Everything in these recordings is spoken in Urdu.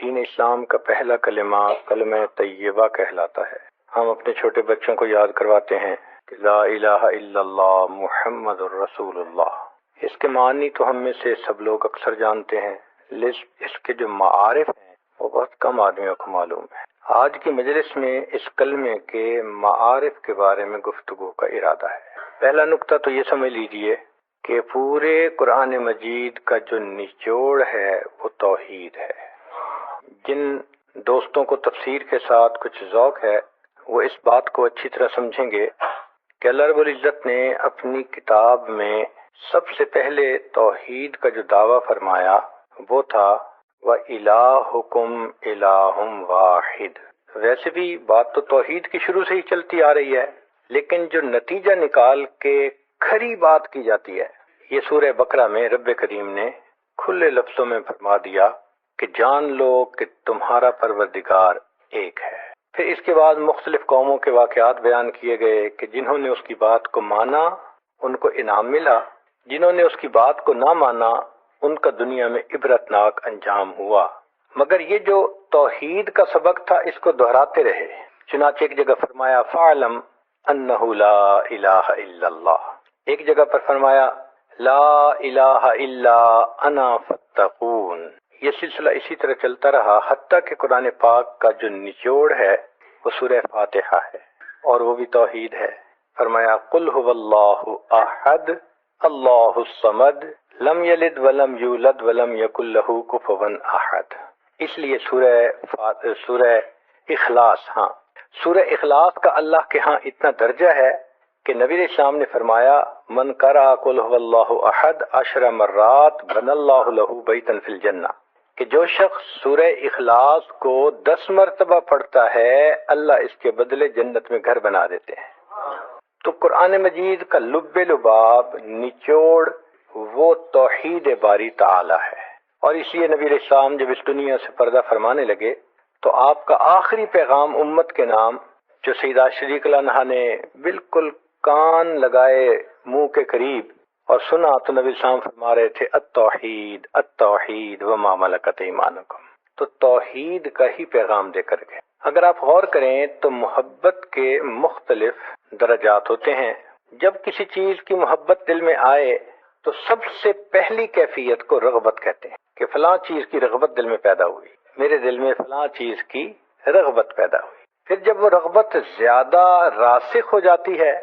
دین اسلام کا پہلا کلمہ کلمہ طیبہ کہلاتا ہے۔ ہم اپنے چھوٹے بچوں کو یاد کرواتے ہیں کہ لا الہ الا اللہ محمد الرسول اللہ۔ اس کے معنی تو ہم میں سے سب لوگ اکثر جانتے ہیں، لیکن اس کے جو معارف ہیں وہ بہت کم آدمیوں کو معلوم ہے۔ آج کی مجلس میں اس کلمے کے معارف کے بارے میں گفتگو کا ارادہ ہے۔ پہلا نقطہ تو یہ سمجھ لیجئے کہ پورے قرآن مجید کا جو نچوڑ ہے وہ توحید ہے۔ جن دوستوں کو تفسیر کے ساتھ کچھ ذوق ہے وہ اس بات کو اچھی طرح سمجھیں گے کہ اللہ رب العزت نے اپنی کتاب میں سب سے پہلے توحید کا جو دعویٰ فرمایا وہ تھا وَإِلَٰهُكُمْ إِلَٰهٌ وَاحِدٌ۔ ویسے بھی بات تو توحید کی شروع سے ہی چلتی آ رہی ہے، لیکن جو نتیجہ نکال کے کھری بات کی جاتی ہے یہ سورہ بقرہ میں رب کریم نے کھلے لفظوں میں فرما دیا کہ جان لو کہ تمہارا پروردگار ایک ہے۔ پھر اس کے بعد مختلف قوموں کے واقعات بیان کیے گئے کہ جنہوں نے اس کی بات کو مانا ان کو انعام ملا، جنہوں نے اس کی بات کو نہ مانا ان کا دنیا میں عبرتناک انجام ہوا۔ مگر یہ جو توحید کا سبق تھا اس کو دہراتے رہے۔ چنانچہ ایک جگہ فرمایا فَاعْلَمْ أَنَّهُ لَا إِلَٰهَ إِلَّا اللَّهُ، ایک جگہ پر فرمایا لا الہ الا انا فاتقون۔ یہ سلسلہ اسی طرح چلتا رہا حتیٰ کہ قرآن پاک کا جو نچوڑ ہے وہ سورہ فاتحہ ہے اور وہ بھی توحید ہے۔ فرمایا قل هو اللہ احد اللہ الصمد لم یلد ولم یولد ولم یکن لہ کفوا احد۔ اس لیے سورہ اخلاص، سورہ اخلاص کا اللہ کے ہاں اتنا درجہ ہے کہ نبی علیہ السلام نے فرمایا من قرأ قل هو اللہ احد 10 مرات بنى اللہ لہ بیتا فی الجنہ، کہ جو شخص سورہ اخلاص کو 10 مرتبہ پڑھتا ہے اللہ اس کے بدلے جنت میں گھر بنا دیتے ہیں۔ تو قرآن مجید کا لب لباب نچوڑ وہ توحید باری تعالی ہے، اور اس لیے نبی علیہ السلام جب اس دنیا سے پردہ فرمانے لگے تو آپ کا آخری پیغام امت کے نام جو سیدہ شریک اللہ عنہا نے بالکل کان لگائے منہ کے قریب اور سنا تو نبی السلام فرما رہے تھے التوحید التوحید وما ملکت ایمانکم، تو توحید کا ہی پیغام دے کر گئے۔ اگر آپ غور کریں تو محبت کے مختلف درجات ہوتے ہیں۔ جب کسی چیز کی محبت دل میں آئے تو سب سے پہلی کیفیت کو رغبت کہتے ہیں کہ فلاں چیز کی رغبت دل میں پیدا ہوئی، میرے دل میں فلاں چیز کی رغبت پیدا ہوئی۔ پھر جب وہ رغبت زیادہ راسخ ہو جاتی ہے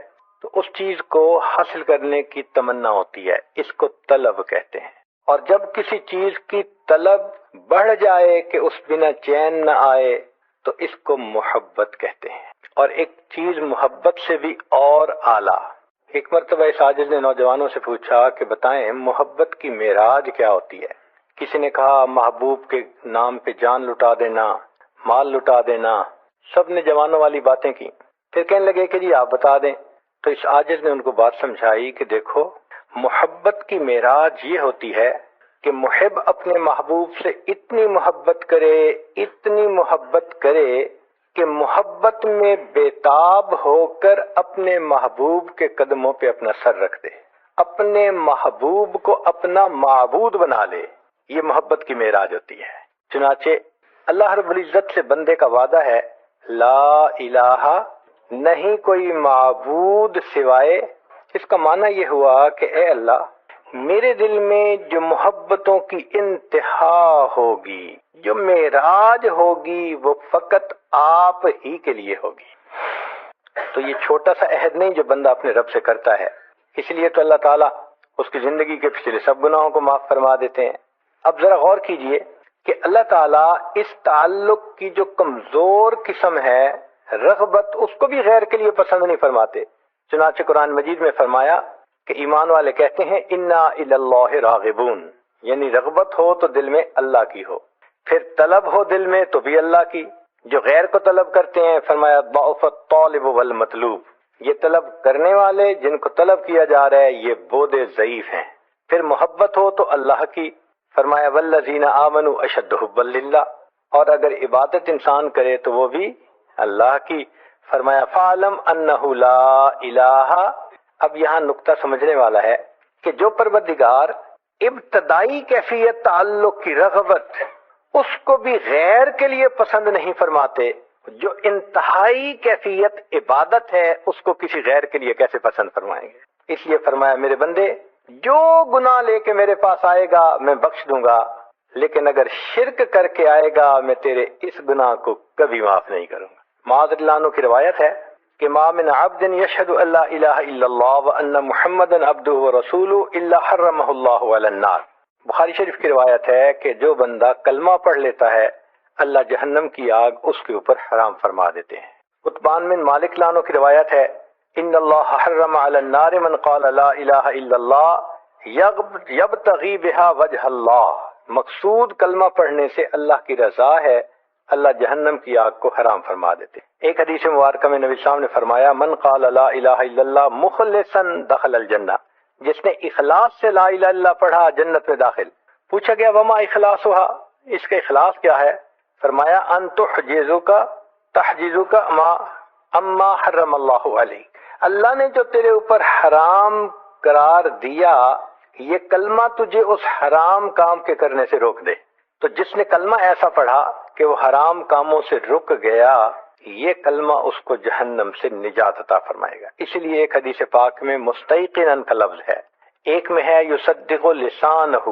تو اس چیز کو حاصل کرنے کی تمنا ہوتی ہے، اس کو طلب کہتے ہیں۔ اور جب کسی چیز کی طلب بڑھ جائے کہ اس بنا چین نہ آئے تو اس کو محبت کہتے ہیں۔ اور ایک چیز محبت سے بھی اور اعلیٰ۔ ایک مرتبہ اس عاجز نے نوجوانوں سے پوچھا کہ بتائیں محبت کی معراج کیا ہوتی ہے؟ کسی نے کہا محبوب کے نام پہ جان لٹا دینا، مال لٹا دینا، سب نے جوانوں والی باتیں کی۔ پھر کہنے لگے کہ جی آپ بتا دیں۔ تو اس عاجز نے ان کو بات سمجھائی کہ دیکھو محبت کی معراج یہ ہوتی ہے کہ محب اپنے محبوب سے اتنی محبت کرے کہ محبت میں بےتاب ہو کر اپنے محبوب کے قدموں پہ اپنا سر رکھ دے، اپنے محبوب کو اپنا معبود بنا لے۔ یہ محبت کی معراج ہوتی ہے۔ چنانچہ اللہ رب العزت سے بندے کا وعدہ ہے لا الہ، نہیں کوئی معبود سوائے۔ اس کا معنی یہ ہوا کہ اے اللہ میرے دل میں جو محبتوں کی انتہا ہوگی، جو معراج ہوگی وہ فقط آپ ہی کے لیے ہوگی۔ تو یہ چھوٹا سا عہد نہیں جو بندہ اپنے رب سے کرتا ہے، اس لیے تو اللہ تعالیٰ اس کی زندگی کے پچھلے سب گناہوں کو معاف فرما دیتے ہیں۔ اب ذرا غور کیجئے کہ اللہ تعالیٰ اس تعلق کی جو کمزور قسم ہے رغبت، اس کو بھی غیر کے لیے پسند نہیں فرماتے۔ چنانچہ قرآن مجید میں فرمایا کہ ایمان والے کہتے ہیں انا الی اللہ راغبون، یعنی رغبت ہو تو دل میں اللہ کی ہو، پھر طلب ہو دل میں تو بھی اللہ کی۔ جو غیر کو طلب کرتے ہیں فرمایا ضعف الطالب والمطلوب، یہ طلب کرنے والے جن کو طلب کیا جا رہا ہے یہ بودے ضعیف ہیں۔ پھر محبت ہو تو اللہ کی، فرمایا والذین آمنوا اشد حبا للہ، اور اگر عبادت انسان کرے تو وہ بھی اللہ کی، فرمایا فعلم انہ لا الہ۔ اب یہاں نقطہ سمجھنے والا ہے کہ جو پروردگار ابتدائی کیفیت تعلق کی رغبت اس کو بھی غیر کے لیے پسند نہیں فرماتے، جو انتہائی کیفیت عبادت ہے اس کو کسی غیر کے لیے کیسے پسند فرمائیں گے؟ اس لیے فرمایا میرے بندے جو گناہ لے کے میرے پاس آئے گا میں بخش دوں گا، لیکن اگر شرک کر کے آئے گا میں تیرے اس گناہ کو کبھی معاف نہیں کروں گا۔ معاذ اللہ عنہ کی روایت ہے کہ ما من عبد یشہد ان لا الہ الا اللہ وان محمدا عبدہ ورسولہ الا حرمہ اللہ علی النار۔ بخاری شریف کی روایت ہے کہ جو بندہ کلمہ پڑھ لیتا ہے اللہ جہنم کی آگ اس کے اوپر حرام فرما دیتے ہیں۔ عتبان بن مالک لانو کی روایت ہے ان اللہ حرم علی النار من قال لا الہ الا اللہ یبتغی بها وجہ اللہ، مقصود کلمہ پڑھنے سے اللہ کی رضا ہے، اللہ جہنم کی آگ کو حرام فرما دیتے۔ ایک حدیث مبارکہ میں نبی صاحب نے فرمایا من قال لا الہ الا اللہ مخلصا دخل الجنہ، جس نے اخلاص سے لا الہ الا اللہ پڑھا جنت میں داخل۔ پوچھا گیا وما اخلاصھا، اس کا اخلاص کیا ہے؟ فرمایا ان تحجزک اما حرم اللہ علیک، اللہ نے جو تیرے اوپر حرام قرار دیا یہ کلمہ تجھے اس حرام کام کے کرنے سے روک دے۔ تو جس نے کلمہ ایسا پڑھا کہ وہ حرام کاموں سے رک گیا، یہ کلمہ اس کو جہنم سے نجات عطا فرمائے گا۔ اس لیے ایک حدیث پاک میں مستیقناً کا لفظ ہے، ایک میں ہے یصدق لسانہ،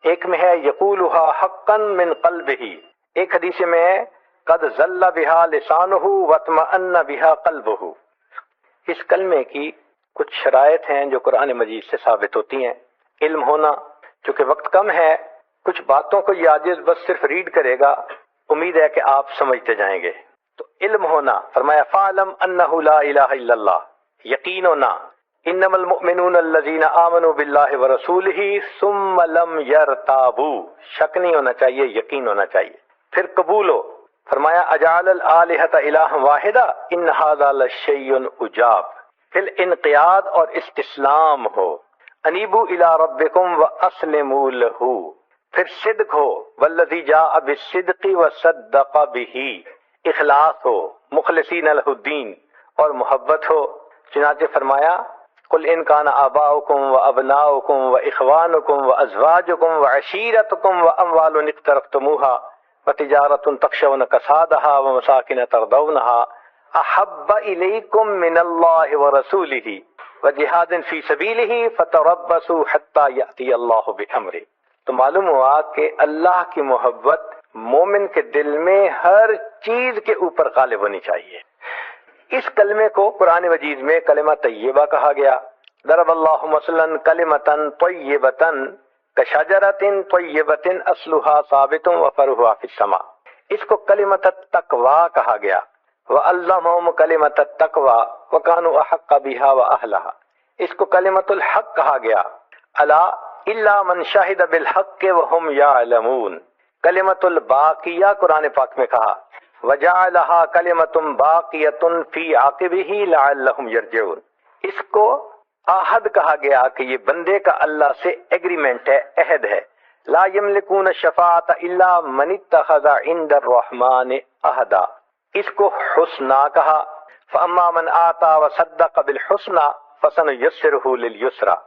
ایک میں ہے یقولها حقا من قلبہ، ایک حدیث میں ہے قد ذل بها لسانہ واطمأن بها قلبہ۔ اس کلمے کی کچھ شرائط ہیں جو قرآن مجید سے ثابت ہوتی ہیں۔ علم ہونا، چونکہ وقت کم ہے کچھ باتوں کو یہ عاجز بس صرف ریڈ کرے گا، امید ہے کہ آپ سمجھتے جائیں گے۔ تو علم ہونا، فرمایا فَاعْلَمْ أَنَّهُ لَا إِلَٰهَ إِلَّا اللَّهُ، یقین ہونا إِنَّمَا الْمُؤْمِنُونَ الَّذِينَ آمَنُوا بِاللَّهِ وَرَسُولِهِ ثُمَّ لَمْ يَرْتَابُوا، شک نہیں ہونا چاہیے، یقین ہونا چاہیے۔ پھر قبول ہو، فرمایا اجعل الآلہۃ الہ واحدہ ان ھذا لشیء عجاب، پھر انقیاد اور استسلام ہو، انیبوا الی ربکم واسلموا لہ، پھر صدق ہو، والذی جاء بالصدق وصدق بہ، اخلاص ہو، مخلصین لہ الدین، اور محبت ہو۔ چنانچہ فرمایا قل ان کان آباؤکم وابناؤکم واخوانکم وازواجکم وعشیرتکم واموال اقترفتموها وتجارة تخشون کسادها ومساکن ترضونها احب الیکم من اللہ ورسولہ وجہاد فی سبیلہ فتربصوا حتی یأتی اللہ بامرہ۔ تو معلوم ہوا کہ اللہ کی محبت مومن کے دل میں ہر چیز کے اوپر غالب ہونی چاہیے۔ اس کلمے کو قرآن مجید میں کلمہ طیبہ کہا گیا۔ ضرب اللہ مثلا کلمۃ طیبۃ کشجرۃ طیبۃ اصلها ثابت وفرعها فی السماء، اس کو کلمۃ التقوی کہا گیا۔ وعلمہم کلمۃ التقوی وکانوا احق بها واہلها، اس کو کلمۃ الحق کہا گیا۔ الا الا من شہد بالحق وهم یعلمون، کلمۃ الباقیہ قرآن پاک میں کہا وجعلها کلمۃ باقیۃ فی عاقبہ لعلہم یرجعون، اس کو عہد کہا گیا کہ یہ بندے کا اللہ سے ایگریمنٹ ہے، عہد ہے۔ لا یملکون الشفاعۃ الا من اتخذ عند الرحمن عہدا، اس کو حسنی کہا۔ فاما من آتا وصدق بالحسنی فسنیسرہ لليسرى،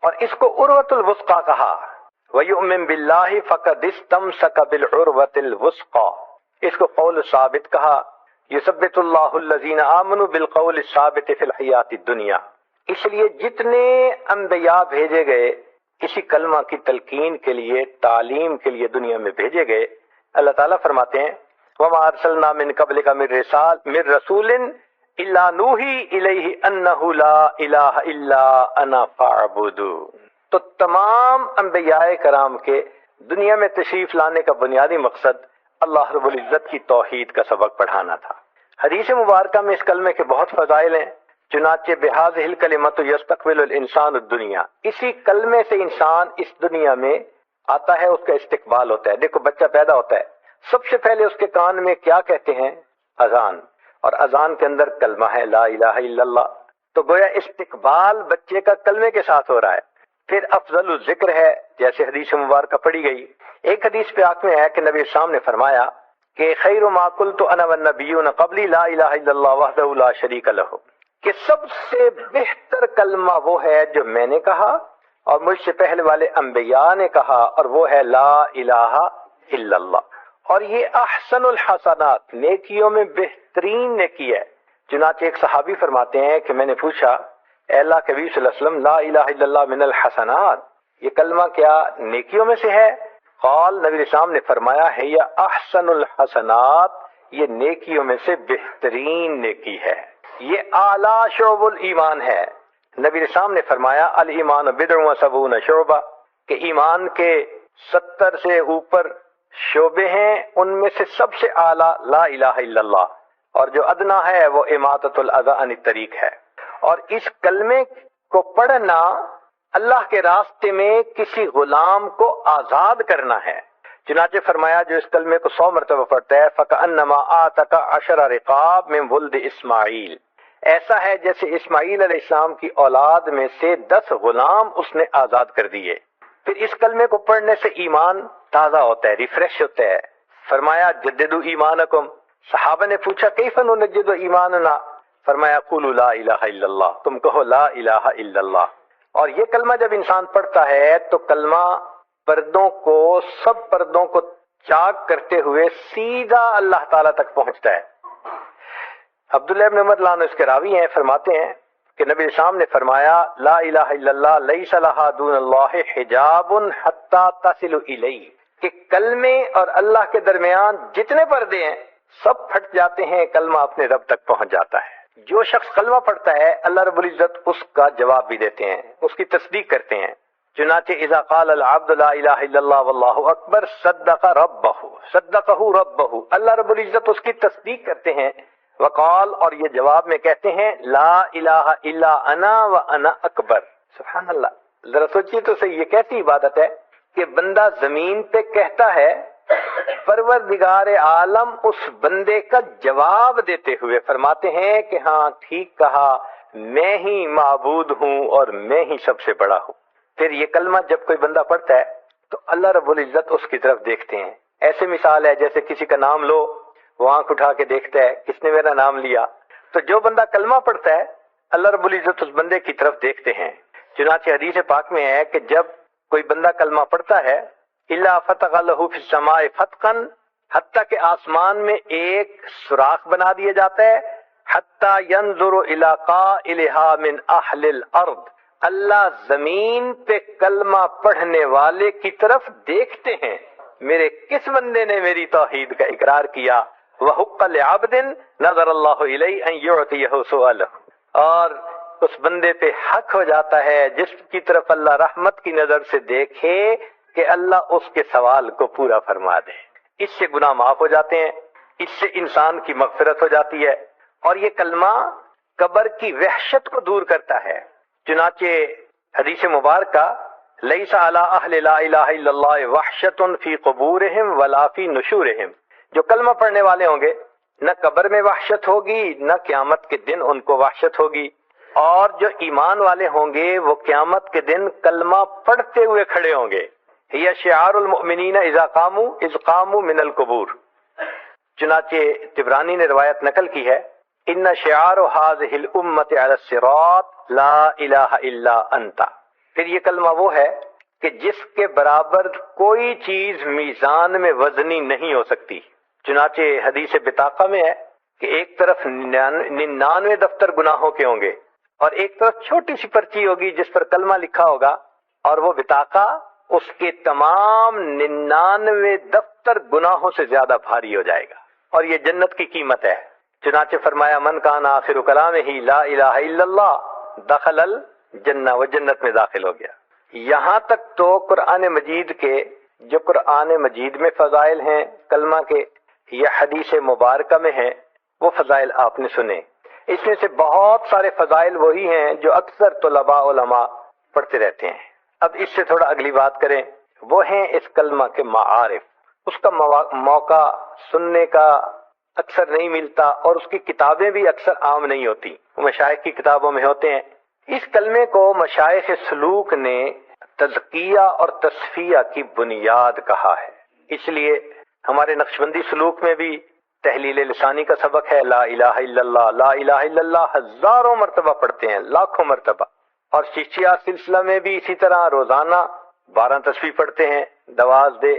اور اس کو عروۃ الوثقی کہا۔ وَيُؤْمِن بِاللَّهِ فَقَدِ اسْتَمْسَكَ بِالْعُرْوَةِ الْوُثْقَى، اس کو قول ثابت کہا۔ یثبت اللہ الذین آمنوا بالقول الثابت فی الحیاۃ الدنیا، اس لیے جتنے انبیاء بھیجے گئے اسی کلمہ کی تلقین کے لیے، تعلیم کے لیے دنیا میں بھیجے گئے۔ اللہ تعالیٰ فرماتے ہیں وَمَا أَرْسَلْنَا مِن قَبْلِكَ مِن رَّسُولٍ إِلَّا نُوحِي إِلَيْهِ أَنَّهُ لَا إِلَٰهَ إِلَّا أَنَا فَاعْبُدُونِ۔ تو تمام انبیاء کرام کے دنیا میں تشریف لانے کا بنیادی مقصد اللہ رب العزت کی توحید کا سبق پڑھانا تھا۔ حدیث مبارکہ میں اس کلمے کے بہت فضائل ہیں۔ چنانچہ بہذہ الکلمۃ یستقبل الانسان الدنیا، اسی کلمے سے انسان اس دنیا میں آتا ہے، اس کا استقبال ہوتا ہے۔ دیکھو بچہ پیدا ہوتا ہے، سب سے پہلے اس کے کان میں کیا کہتے ہیں؟ اذان، اور اذان کے اندر کلمہ ہے لا الہ الا اللہ۔ تو گویا استقبال بچے کا کلمے کے ساتھ ہو رہا ہے۔ پھر افضل الذکر ہے، جیسے حدیث مبارکہ پڑھی گئی۔ ایک حدیث پہ آخر میں ہے کہ نبی السلام نے فرمایا کہ خیر ما قلت انا والنبیون قبلی لا الہ الا اللہ وحدہ لا شریک لہ، کہ سب سے بہتر کلمہ وہ ہے جو میں نے کہا اور مجھ سے پہلے والے انبیاء نے کہا، اور وہ ہے لا الہ الا اللہ۔ اور یہ احسن الحسنات نیکیوں میں بہترین نیکی ہے۔ چنانچہ ایک صحابی فرماتے ہیں کہ میں نے پوچھا اے اللہ کے نبی صلی اللہ علیہ وسلم لا الہ الا اللہ من الحسنات، یہ کلمہ کیا نیکیوں میں سے ہے؟ قال نبی اسلام نے فرمایا ہے یہ احسن الحسنات، یہ نیکیوں میں سے بہترین نیکی ہے، یہ اعلیٰ شعب الایمان ہے۔ نبی اسلام نے فرمایا الایمان بضع و سبعون شعبہ، کہ ایمان کے 70 سے اوپر شعبے ہیں، ان میں سے سب سے اعلیٰ لا الہ الا اللہ، اور جو ادنا ہے وہ اماطۃ الاذی عن الطریق ہے۔ اور اس کلمے کو پڑھنا اللہ کے راستے میں کسی غلام کو آزاد کرنا ہے۔ چنانچہ فرمایا جو اس کلمے کو 100 مرتبہ پڑھتا ہے فَكَأَنَّمَا آتَكَ 10 رقاب من ولد اسماعیل، ایسا ہے جیسے اسماعیل علیہ السلام کی اولاد میں سے 10 غلام اس نے آزاد کر دیے۔ پھر اس کلمے کو پڑھنے سے ایمان تازہ ہوتا ہے، ریفریش ہوتا ہے۔ فرمایا جددوا ایمانکم، صحابہ نے پوچھا کیف نجدد ایماننا، فرمایا قولوا لا الہ الا اللہ، تم کہو لا الہ الا اللہ۔ اور یہ کلمہ جب انسان پڑھتا ہے تو کلمہ پردوں کو، سب پردوں کو چاک کرتے ہوئے سیدھا اللہ تعالیٰ تک پہنچتا ہے۔ عبداللہ ابن عمر رضی اللہ عنہ اس کے راوی ہیں، فرماتے ہیں کہ نبی اسلام نے فرمایا لا الہ الا اللہ لیس لہا دون اللہ حجاب حتی تصل الیہ، کہ کلمے اور اللہ کے درمیان جتنے پردے ہیں سب پھٹ جاتے ہیں، کلمہ اپنے رب تک پہنچ جاتا ہے۔ جو شخص کلمہ پڑھتا ہے اللہ رب العزت اس کا جواب بھی دیتے ہیں، اس کی تصدیق کرتے ہیں۔ چنانچہ اذا قال العبد لا الہ الا اللہ واللہ اکبر صدق ربہ، اللہ رب العزت اس کی تصدیق کرتے ہیں۔ وقال، اور یہ جواب میں کہتے ہیں لا الہ الا انا وانا اکبر۔ سبحان اللہ، ذرا سوچیے تو صحیح، یہ کیسی عبادت ہے کہ بندہ زمین پہ کہتا ہے، پروردگار عالم اس بندے کا جواب دیتے ہوئے فرماتے ہیں کہ ہاں ٹھیک کہا، میں ہی معبود ہوں اور میں ہی سب سے بڑا ہوں۔ پھر یہ کلمہ جب کوئی بندہ پڑھتا ہے تو اللہ رب العزت اس کی طرف دیکھتے ہیں۔ ایسے مثال ہے جیسے کسی کا نام لو، وہ آنکھ اٹھا کے دیکھتا ہے کس نے میرا نام لیا۔ تو جو بندہ کلمہ پڑھتا ہے اللہ رب العزت اس بندے کی طرف دیکھتے ہیں۔ چنانچہ حدیث پاک میں ہے کہ جب کوئی بندہ کلمہ پڑھتا ہے الا فتح له فی السماء فتحا، حتیٰ کہ آسمان میں ایک سوراخ بنا دیا جاتا ہے، حتیٰ ینظر الی قائلها من اہل الارض، اللہ زمین پہ کلمہ پڑھنے والے کی طرف دیکھتے ہیں، میرے کس بندے نے میری توحید کا اقرار کیا۔ وحق لعبد نظر اللہ الیہ ان یعطیہ سؤالہ، اور اس بندے پہ حق ہو جاتا ہے جس کی طرف اللہ رحمت کی نظر سے دیکھے کہ اللہ اس کے سوال کو پورا فرما دے۔ اس سے گناہ معاف ہو جاتے ہیں، اس سے انسان کی مغفرت ہو جاتی ہے، اور یہ کلمہ قبر کی وحشت کو دور کرتا ہے۔ چنانچہ حدیث مبارکہ لیس علی اہل لا الہ الا اللہ وحشت فی قبورہم ولا فی نشورہم، جو کلمہ پڑھنے والے ہوں گے نہ قبر میں وحشت ہوگی نہ قیامت کے دن ان کو وحشت ہوگی، اور جو ایمان والے ہوں گے وہ قیامت کے دن کلمہ پڑھتے ہوئے کھڑے ہوں گے۔ یہ شعار المؤمنین اذا قاموا من القبور، چنانچہ طبرانی نے روایت نقل کی ہے ان شعار هذه الامه على الصراط لا الہ الا انت، پھر یہ کلمہ وہ ہے کہ جس کے برابر کوئی چیز میزان میں وزنی نہیں ہو سکتی۔ چنانچہ حدیث بطاقہ میں ہے کہ ایک طرف 99 دفتر گناہوں کے ہوں گے اور ایک طرف چھوٹی سی پرچی ہوگی جس پر کلمہ لکھا ہوگا، اور وہ بطاقہ اس کے تمام 99 دفتر گناہوں سے زیادہ بھاری ہو جائے گا، اور یہ جنت کی قیمت ہے۔ چنانچہ فرمایا من کان آخر کلامہ لا الہ الا اللہ دخل الجنہ، وہ جنت میں داخل ہو گیا۔ یہاں تک تو قرآن مجید کے جو قرآن مجید میں فضائل ہیں کلمہ کے یا حدیث مبارکہ میں ہیں وہ فضائل آپ نے سنے، اس میں سے بہت سارے فضائل وہی ہیں جو اکثر طلباء علماء پڑھتے رہتے ہیں۔ اب اس سے تھوڑا اگلی بات کریں، وہ ہیں اس کلمہ کے معارف، اس کا موقع سننے کا اکثر نہیں ملتا، اور اس کی کتابیں بھی اکثر عام نہیں ہوتی، وہ مشائخ کی کتابوں میں ہوتے ہیں۔ اس کلمے کو مشائخ سلوک نے تزکیہ اور تصفیہ کی بنیاد کہا ہے، اس لیے ہمارے نقشبندی سلوک میں بھی تحلیل لسانی کا سبق ہے، لا الہ الا اللہ، لا الہ الا اللہ ہزاروں مرتبہ پڑھتے ہیں، لاکھوں مرتبہ، اور چشتیہ سلسلہ میں بھی اسی طرح روزانہ 12 تسبیح پڑھتے ہیں، دواز دے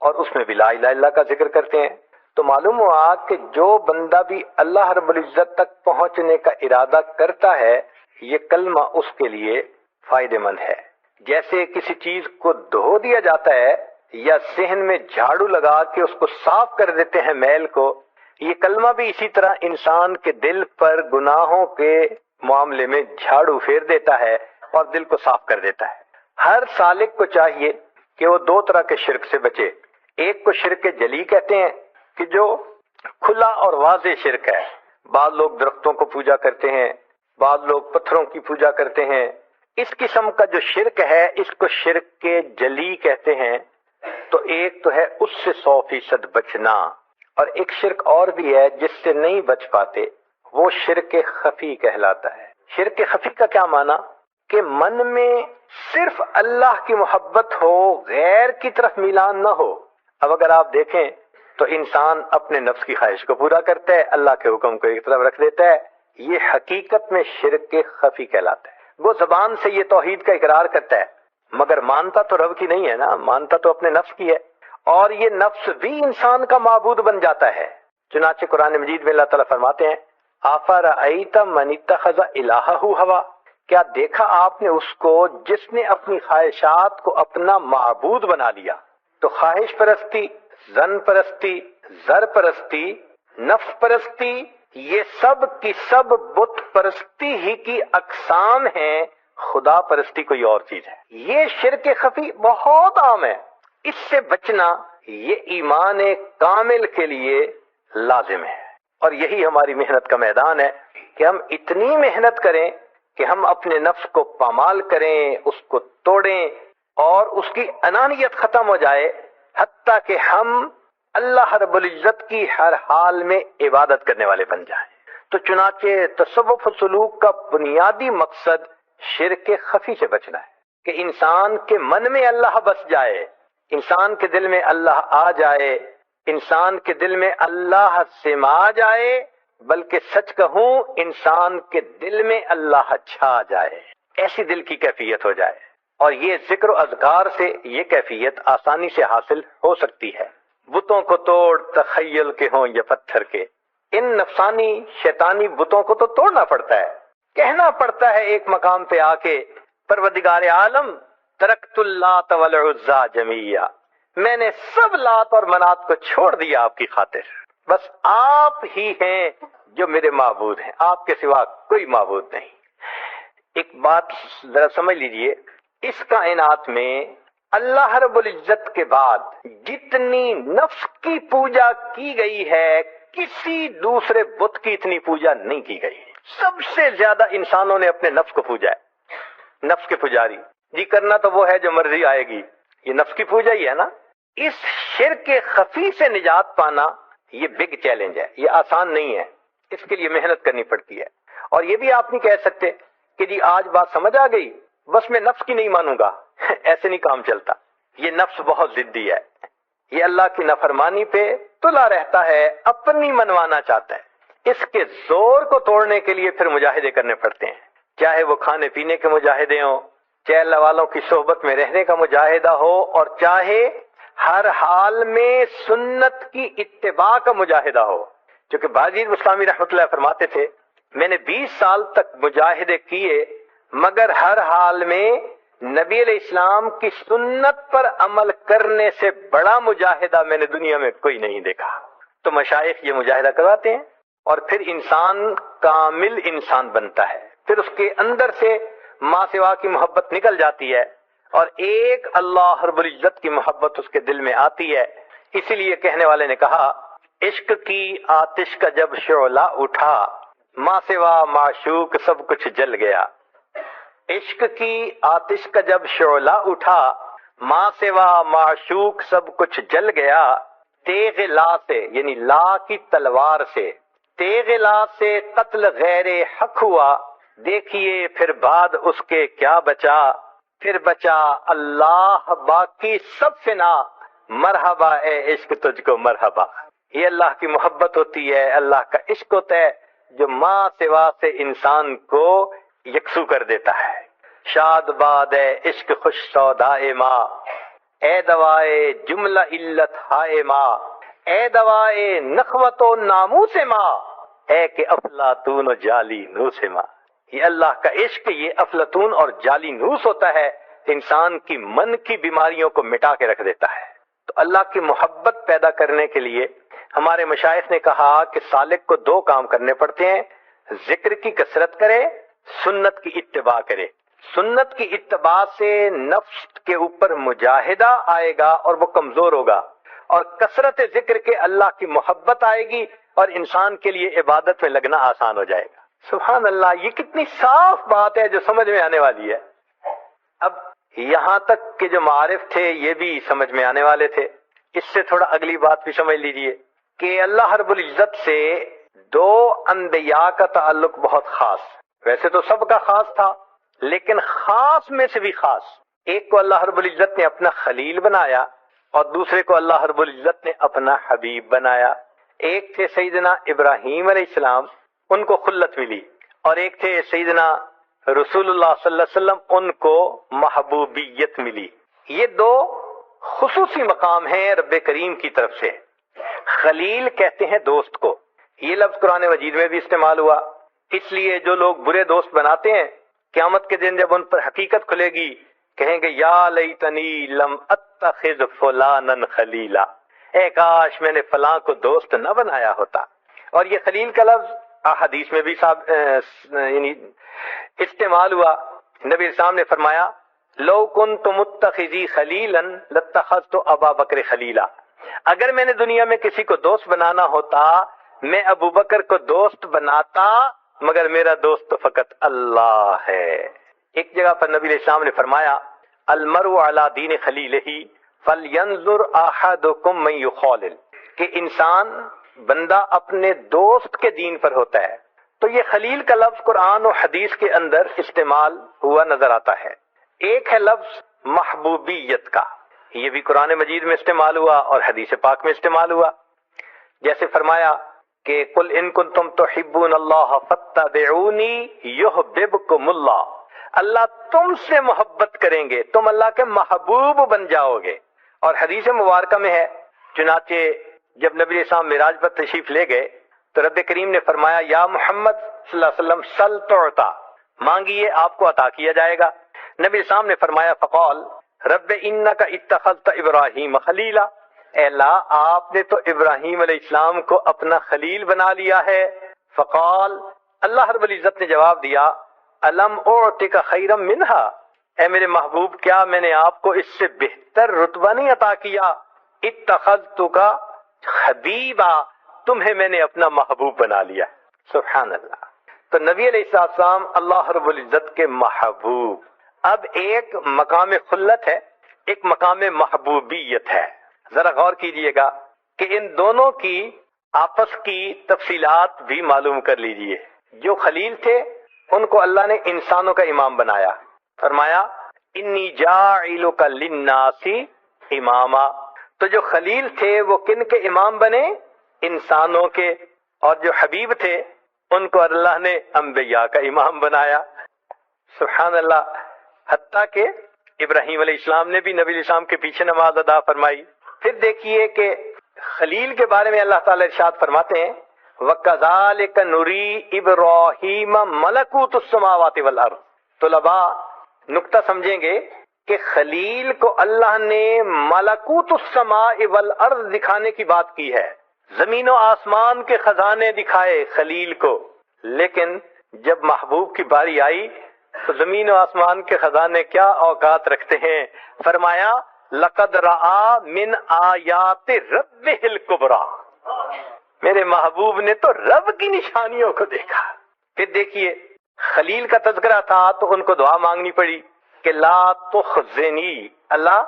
اور اس میں بھی لا الہ الا اللہ کا ذکر کرتے ہیں. تو معلوم ہوا کہ جو بندہ بھی اللہ رب العزت تک پہنچنے کا ارادہ کرتا ہے یہ کلمہ اس کے لیے فائدہ مند ہے. جیسے کسی چیز کو دھو دیا جاتا ہے یا صحن میں جھاڑو لگا کے اس کو صاف کر دیتے ہیں میل کو، یہ کلمہ بھی اسی طرح انسان کے دل پر گناہوں کے معاملے میں جھاڑو پھیر دیتا ہے اور دل کو صاف کر دیتا ہے. ہر سالک کو چاہیے کہ وہ دو طرح کے شرک سے بچے. ایک کو شرک جلی کہتے ہیں کہ جو کھلا اور واضح شرک ہے. بعض لوگ درختوں کو پوجا کرتے ہیں، بعض لوگ پتھروں کی پوجا کرتے ہیں. اس قسم کا جو شرک ہے اس کو شرک کے جلی کہتے ہیں. تو ایک تو ہے اس سے 100% بچنا، اور ایک شرک اور بھی ہے جس سے نہیں بچ پاتے، وہ شرک خفی کہلاتا ہے. شرک خفی کا کیا معنی؟ کہ من میں صرف اللہ کی محبت ہو، غیر کی طرف میلان نہ ہو. اب اگر آپ دیکھیں تو انسان اپنے نفس کی خواہش کو پورا کرتا ہے، اللہ کے حکم کو ایک طرف رکھ دیتا ہے. یہ حقیقت میں شرک خفی کہلاتا ہے. وہ زبان سے یہ توحید کا اقرار کرتا ہے مگر مانتا تو رب کی نہیں ہے نا، مانتا تو اپنے نفس کی ہے، اور یہ نفس بھی انسان کا معبود بن جاتا ہے. چنانچہ قرآن مجید میں اللہ تعالیٰ فرماتے ہیں افرأیت من اتخذ الہہ ہوا، کیا دیکھا آپ نے اس کو جس نے اپنی خواہشات کو اپنا معبود بنا لیا. تو خواہش پرستی، زن پرستی، زر پرستی، نفس پرستی، یہ سب کی سب بت پرستی ہی کی اقسام ہیں. خدا پرستی کوئی اور چیز ہے. یہ شرک خفی بہت عام ہے. اس سے بچنا یہ ایمان کامل کے لیے لازم ہے، اور یہی ہماری محنت کا میدان ہے کہ ہم اتنی محنت کریں کہ ہم اپنے نفس کو پامال کریں، اس کو توڑیں اور اس کی انانیت ختم ہو جائے، حتیٰ کہ ہم اللہ رب العزت کی ہر حال میں عبادت کرنے والے بن جائیں. تو چنانچہ تصوف و سلوک کا بنیادی مقصد شرک خفی سے بچنا ہے کہ انسان کے من میں اللہ بس جائے، انسان کے دل میں اللہ آ جائے، انسان کے دل میں اللہ سما جائے، بلکہ سچ کہوں انسان کے دل میں اللہ چھا جائے. ایسی دل کی کیفیت ہو جائے. اور یہ ذکر و اذکار سے یہ کیفیت آسانی سے حاصل ہو سکتی ہے. بتوں کو توڑ تخیل کے ہوں یا پتھر کے، ان نفسانی شیطانی بتوں کو تو توڑنا پڑتا ہے. کہنا پڑتا ہے ایک مقام پہ آ کے پروردگار عالم ترکت اللات والعزی جمیعا، میں نے سب لات اور منات کو چھوڑ دیا آپ کی خاطر، بس آپ ہی ہیں جو میرے معبود ہیں، آپ کے سوا کوئی معبود نہیں. ایک بات ذرا سمجھ لیجئے، اس کائنات میں اللہ رب العزت کے بعد جتنی نفس کی پوجا کی گئی ہے کسی دوسرے بت کی اتنی پوجا نہیں کی گئی. سب سے زیادہ انسانوں نے اپنے نفس کو پوجا ہے. نفس کے پجاری جی کرنا تو وہ ہے جو مرضی آئے گی، یہ نفس کی پوجا ہی ہے نا. اس شرک خفی سے نجات پانا یہ بگ چیلنج ہے، یہ آسان نہیں ہے، اس کے لیے محنت کرنی پڑتی ہے. اور یہ بھی آپ نہیں کہہ سکتے کہ جی آج بات سمجھ آ گئی بس میں نفس کی نہیں مانوں گا. ایسے نہیں کام چلتا. یہ نفس بہت ضدی ہے، یہ اللہ کی نافرمانی پہ تلا رہتا ہے، اپنی منوانا چاہتا ہے. اس کے زور کو توڑنے کے لیے پھر مجاہدے کرنے پڑتے ہیں، چاہے وہ کھانے پینے کے مجاہدے ہوں، چاہے اللہ والوں کی صحبت میں رہنے کا مجاہدہ ہو، اور چاہے ہر حال میں سنت کی اتباع کا مجاہدہ ہو. چونکہ باجید مستعمی رحمۃ اللہ فرماتے تھے میں نے 20 سال تک مجاہدے کیے مگر ہر حال میں نبی علیہ السلام کی سنت پر عمل کرنے سے بڑا مجاہدہ میں نے دنیا میں کوئی نہیں دیکھا. تو مشائخ یہ مجاہدہ کرواتے ہیں اور پھر انسان کامل انسان بنتا ہے. پھر اس کے اندر سے ماں سوا کی محبت نکل جاتی ہے اور ایک اللہ رب العزت کی محبت اس کے دل میں آتی ہے. اسی لیے کہنے والے نے کہا عشق کی آتش کا جب شعلہ اٹھا ماں سوا معشوق سب کچھ جل گیا. عشق کی آتش کا جب شعلہ اٹھا ماں سوا معشوق سب کچھ جل گیا. تیغ لا سے یعنی لا کی تلوار سے، تیغ لا سے قتل غیر حق ہوا، دیکھیے پھر بعد اس کے کیا بچا. پھر بچا اللہ باقی سب فنا، مرحبا اے عشق تجھ کو مرحبا. یہ اللہ کی محبت ہوتی ہے، اللہ کا عشق ہوتا ہے جو ماں سوا سے انسان کو یکسو کر دیتا ہے. شاد باد ہے عشق خوش سودائے ماں، اے دوائے جملہ علت ہائے ماں، اے دوائے نخوت و ناموس ماں، اے کہ افلاطون و جالی نوس ماں۔ یہ اللہ کا عشق، یہ افلاطون اور جالی نوس ہوتا ہے، انسان کی من کی بیماریوں کو مٹا کے رکھ دیتا ہے۔ تو اللہ کی محبت پیدا کرنے کے لیے ہمارے مشائخ نے کہا کہ سالک کو دو کام کرنے پڑتے ہیں، ذکر کی کثرت کرے، سنت کی اتباع کرے۔ سنت کی اتباع سے نفس کے اوپر مجاہدہ آئے گا اور وہ کمزور ہوگا، اور کثرت ذکر کے اللہ کی محبت آئے گی اور انسان کے لیے عبادت میں لگنا آسان ہو جائے گا۔ سبحان اللہ، یہ کتنی صاف بات ہے جو سمجھ میں آنے والی ہے۔ اب یہاں تک کہ جو معارف تھے یہ بھی سمجھ میں آنے والے تھے، اس سے تھوڑا اگلی بات بھی سمجھ لیجئے کہ اللہ رب العزت سے دو انبیاء کا تعلق بہت خاص، ویسے تو سب کا خاص تھا لیکن خاص میں سے بھی خاص۔ ایک کو اللہ رب العزت نے اپنا خلیل بنایا اور دوسرے کو اللہ رب العزت نے اپنا حبیب بنایا۔ ایک تھے سیدنا ابراہیم علیہ السلام، ان کو خلت ملی، اور ایک تھے سیدنا رسول اللہ صلی اللہ علیہ وسلم، ان کو محبوبیت ملی۔ یہ دو خصوصی مقام ہیں رب کریم کی طرف سے۔ خلیل کہتے ہیں دوست کو، یہ لفظ قرآن مجید میں بھی استعمال ہوا، اس لیے جو لوگ برے دوست بناتے ہیں قیامت کے دن جب ان پر حقیقت کھلے گی کہیں گے یا لیتنی لم اتخذ فلانا خلیلا، اے کاش میں نے فلاں کو دوست نہ بنایا ہوتا۔ اور یہ خلیل کا لفظ احادیث میں بھی یعنی استعمال ہوا۔ نبی اسلام نے فرمایا لو کنت متخذی خلیلا لاتخذت ابا بکر خلیلا، اگر میں نے دنیا میں کسی کو دوست بنانا ہوتا میں ابو بکر کو دوست بناتا، مگر میرا دوست تو فقط اللہ ہے۔ ایک جگہ پر نبی علیہ السلام نے فرمایا المرء علی دین خلیلہ فلینظر احدکم من یخالل، کہ انسان بندہ اپنے دوست کے دین پر ہوتا ہے۔ تو یہ خلیل کا لفظ قرآن و حدیث کے اندر استعمال ہوا نظر آتا ہے۔ ایک ہے لفظ محبوبیت کا، یہ بھی قرآن مجید میں استعمال ہوا اور حدیث پاک میں استعمال ہوا، جیسے فرمایا کہ قل ان کنتم تحبون اللہ فاتبعونی یحببکم اللہ، اللہ تم سے محبت کریں گے، تم اللہ کے محبوب بن جاؤ گے۔ اور حدیث مبارکہ میں ہے، چنانچہ جب نبی علیہ السلام معراج پر تشریف لے گئے تو رب کریم نے فرمایا یا محمد صلی اللہ علیہ وسلم سل تعطا، مانگیے آپ کو عطا کیا جائے گا۔ نبی علیہ السلام نے فرمایا فقال رب انک اتخذت ابراہیم خلیلا، اے اللہ آپ نے تو ابراہیم علیہ السلام کو اپنا خلیل بنا لیا ہے۔ فقال، اللہ رب العزت نے جواب دیا الم اعطک خیرا منہا، اے میرے محبوب کیا میں نے آپ کو اس سے بہتر رتبہ نہیں عطا کیا؟ اتخذتک حبیبا، تمہیں میں نے اپنا محبوب بنا لیا۔ سبحان اللہ۔ تو نبی علیہ السلام اللہ رب العزت کے محبوب۔ اب ایک مقام خلت ہے، ایک مقام محبوبیت ہے۔ ذرا غور کیجئے گا کہ ان دونوں کی آپس کی تفصیلات بھی معلوم کر لیجئے۔ جو خلیل تھے ان کو اللہ نے انسانوں کا امام بنایا، فرمایا انی جاعلک للناس اماما۔ تو جو خلیل تھے وہ کن کے امام بنے؟ انسانوں کے، اور جو حبیب تھے ان کو اللہ نے انبیاء کا امام بنایا۔ سبحان اللہ۔ حتیٰ کہ ابراہیم علیہ السلام نے بھی نبی علیہ السلام کے پیچھے نماز ادا فرمائی۔ پھر دیکھیے کہ خلیل کے بارے میں اللہ تعالی ارشاد فرماتے ہیں وَكَذَلِكَ نُرِي إِبْرَاهِيمَ مَلَكُوتُ السَّمَاوَاتِ وَالْأَرْضِ۔ طلباء نکتہ سمجھیں گے کہ خلیل کو اللہ نے ملکوت السماء والارض دکھانے کی بات کی ہے، زمین و آسمان کے خزانے دکھائے خلیل کو، لیکن جب محبوب کی باری آئی تو زمین و آسمان کے خزانے کیا اوقات رکھتے ہیں؟ فرمایا لقد رأى من آیات ربہ الکبریٰ، میرے محبوب نے تو رب کی نشانیوں کو دیکھا۔ پھر دیکھیے خلیل کا تذکرہ تھا تو ان کو دعا مانگنی پڑی کہ لا تخزنی، اللہ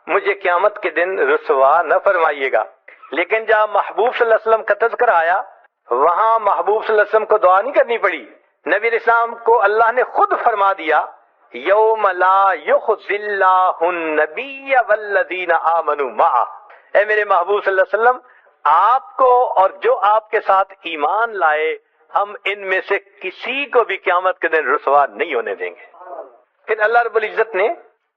مجھے قیامت کے دن رسوا نہ فرمائیے گا۔ لیکن جہاں محبوب صلی اللہ علیہ وسلم کا تذکرہ آیا وہاں محبوب صلی اللہ علیہ وسلم کو دعا نہیں کرنی پڑی، نبی علیہ السلام کو اللہ نے خود فرما دیا یوم لا یخزی اللہ النبی والذین آمنوا معہ، اے میرے محبوب صلی اللہ علیہ وسلم آپ کو اور جو آپ کے ساتھ ایمان لائے ہم ان میں سے کسی کو بھی قیامت کے دن رسوا نہیں ہونے دیں گے۔ پھر اللہ رب العزت نے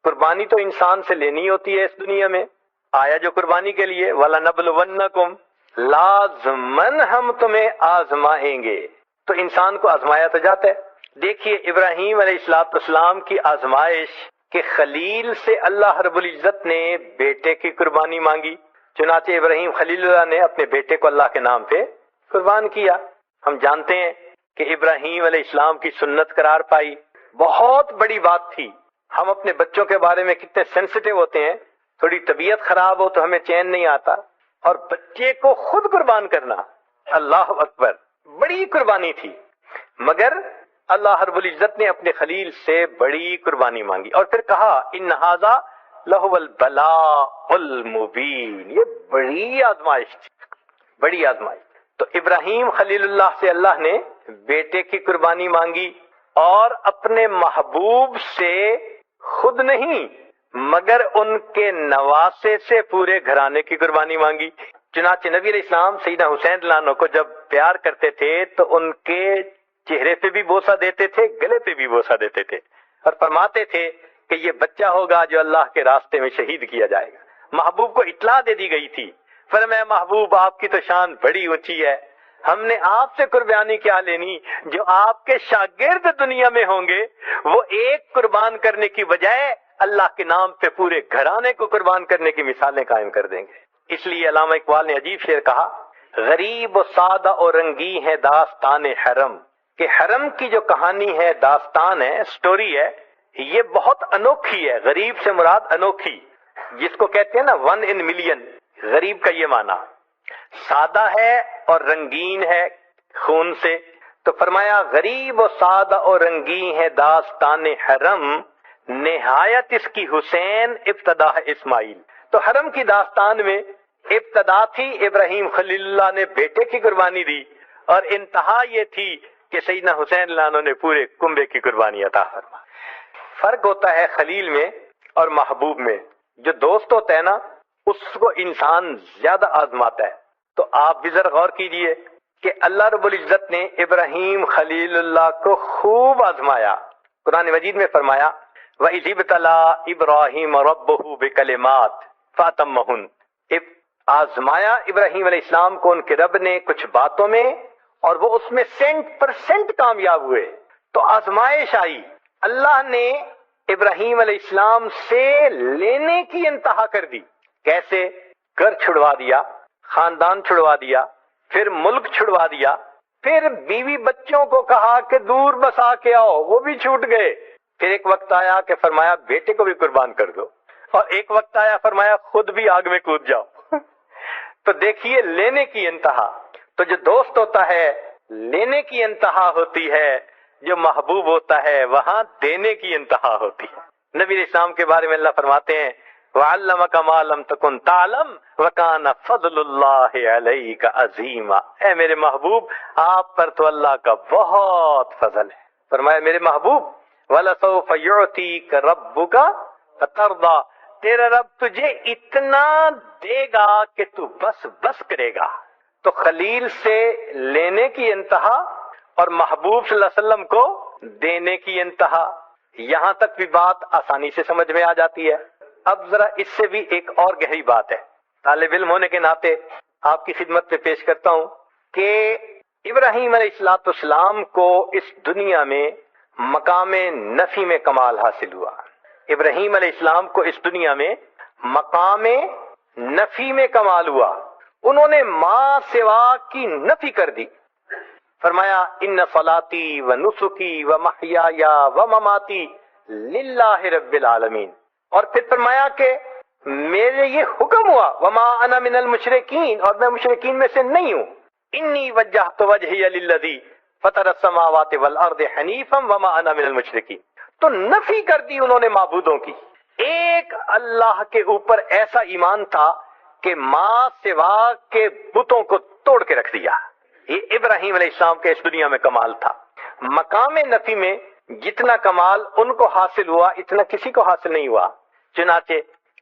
قربانی تو انسان سے لینی ہوتی ہے اس دنیا میں. آیا جو قربانی کے لیے وَلَنَبْلُوَنَّكُمْ، لازماً ہم تمہیں آزمائیں گے. تو انسان کو آزمایا تو جاتا ہے. دیکھیے ابراہیم علیہ السلام کی آزمائش کہ خلیل سے اللہ رب العزت نے بیٹے کی قربانی مانگی. چنانچہ ابراہیم خلیل اللہ نے اپنے بیٹے کو اللہ کے نام پہ قربان کیا. ہم جانتے ہیں کہ ابراہیم علیہ السلام کی سنت قرار پائی بہت بڑی بات تھی. ہم اپنے بچوں کے بارے میں کتنے سینسٹیو ہوتے ہیں، تھوڑی طبیعت خراب ہو تو ہمیں چین نہیں آتا، اور بچے کو خود قربان کرنا، اللہ اکبر، بڑی قربانی تھی. مگر اللہ رب العزت نے اپنے خلیل سے بڑی قربانی مانگی اور پھر کہا ان ھذا لہو البلاء المبین. یہ بڑی آزمائش تھی، بڑی آزمائش. تو ابراہیم خلیل اللہ سے اللہ نے بیٹے کی قربانی مانگی اور اپنے محبوب سے خود نہیں مگر ان کے نواسے سے پورے گھرانے کی قربانی مانگی. چنانچہ نبی علیہ السلام سیدنا حسین لانو کو جب پیار کرتے تھے تو ان کے چہرے پہ بھی بوسہ دیتے تھے، گلے پہ بھی بوسہ دیتے تھے، اور فرماتے تھے کہ یہ بچہ ہوگا جو اللہ کے راستے میں شہید کیا جائے گا. محبوب کو اطلاع دے دی گئی تھی. فرمایا محبوب آپ کی تو شان بڑی اونچی ہے، ہم نے آپ سے قربانی کیا لینی، جو آپ کے شاگرد دنیا میں ہوں گے وہ ایک قربان کرنے کی بجائے اللہ کے نام پہ پورے گھرانے کو قربان کرنے کی مثالیں قائم کر دیں گے. اس لیے علامہ اقبال نے عجیب شعر کہا، غریب و سادہ اور رنگی ہے داستان حرم، کہ حرم کی جو کہانی ہے، داستان ہے، سٹوری ہے، یہ بہت انوکھی ہے. غریب سے مراد انوکھی، جس کو کہتے ہیں نا 1 in million، غریب کا یہ معنی. سادہ ہے اور رنگین ہے خون سے، تو فرمایا غریب و سادہ اور رنگین ہے داستان حرم، نہایت اس کی حسین ابتدا ہے اسماعیل. تو حرم کی داستان میں ابتدا تھی ابراہیم خلیل اللہ نے بیٹے کی قربانی دی، اور انتہا یہ تھی کہ سیدنا حسین لانو نے پورے کنبے کی قربانی عطا فرما. فرق ہوتا ہے خلیل میں اور محبوب میں. جو دوست ہوتا ہے نا اس کو انسان زیادہ آزماتا ہے. تو آپ بھی ذرا غور کیجئے کہ اللہ رب العزت نے ابراہیم خلیل اللہ کو خوب آزمایا. قرآن مجید میں فرمایا وَإِذِ ابْتَلَىٰ إِبْرَاهِيمَ رَبُّهُ بِكَلِمَاتٍ فَأَتَمَّهُنَّ. آزمایا ابراہیم علیہ السلام کو ان کے رب نے کچھ باتوں میں، اور وہ اس میں 100% کامیاب ہوئے. تو آزمائش آئی، اللہ نے ابراہیم علیہ السلام سے لینے کی انتہا کر دی. کیسے؟ گھر چھڑوا دیا، خاندان چھڑوا دیا، پھر ملک چھڑوا دیا، پھر بیوی بچوں کو کہا کہ دور بسا کے آؤ، وہ بھی چھوٹ گئے. پھر ایک وقت آیا کہ فرمایا بیٹے کو بھی قربان کر دو، اور ایک وقت آیا فرمایا خود بھی آگ میں کود جاؤ. تو دیکھیے لینے کی انتہا. تو جو دوست ہوتا ہے لینے کی انتہا ہوتی ہے، جو محبوب ہوتا ہے وہاں دینے کی انتہا ہوتی ہے. نبی علیہ السلام کے بارے میں اللہ فرماتے ہیں وَعَلَّمَكَ مَا لَمْ تَكُنْ تَعْلَمْ وَكَانَ فَضْلُ اللَّهِ عَلَيْكَ عَظِيمًا. اے میرے محبوب آپ پر تو اللہ کا بہت فضل ہے. فرمایا میرے محبوب وَلَسَوْفَ يُعْتِيكَ رَبُّكَ فَتَرْضَىٰ. تیرا رب تجھے اتنا دے گا کہ تو بس بس کرے گا. تو خلیل سے لینے کی انتہا اور محبوب صلی اللہ علیہ وسلم کو دینے کی انتہا. یہاں تک بھی بات آسانی سے سمجھ میں آ جاتی ہے. اب ذرا اس سے بھی ایک اور گہری بات ہے، طالب علم ہونے کے ناطے آپ کی خدمت میں پیش کرتا ہوں کہ ابراہیم علیہ السلام کو اس دنیا میں مقام نفی میں کمال حاصل ہوا. ابراہیم علیہ السلام کو اس دنیا میں مقام نفی میں کمال ہوا. انہوں نے ماں سوا کی نفی کر دی. فرمایا ان صلاتی و نسکی و محیای و مماتی للہ رب العالمین. اور پھر فرمایا کہ میرے یہ حکم ہوا وما انا من المشرکین، اور میں مشرکین میں سے نہیں ہوں. انی وجہت وجہی للذی فطر السماوات والارض حنیفا وما انا من المشرکین. تو نفی کر دی انہوں نے معبودوں کی. ایک اللہ کے اوپر ایسا ایمان تھا کہ ماں سوا کے بتوں کو توڑ کے رکھ دیا. یہ ابراہیم علیہ السلام کے اس دنیا میں کمال تھا. مقام نفی میں جتنا کمال ان کو حاصل ہوا اتنا کسی کو حاصل نہیں ہوا. چنانچہ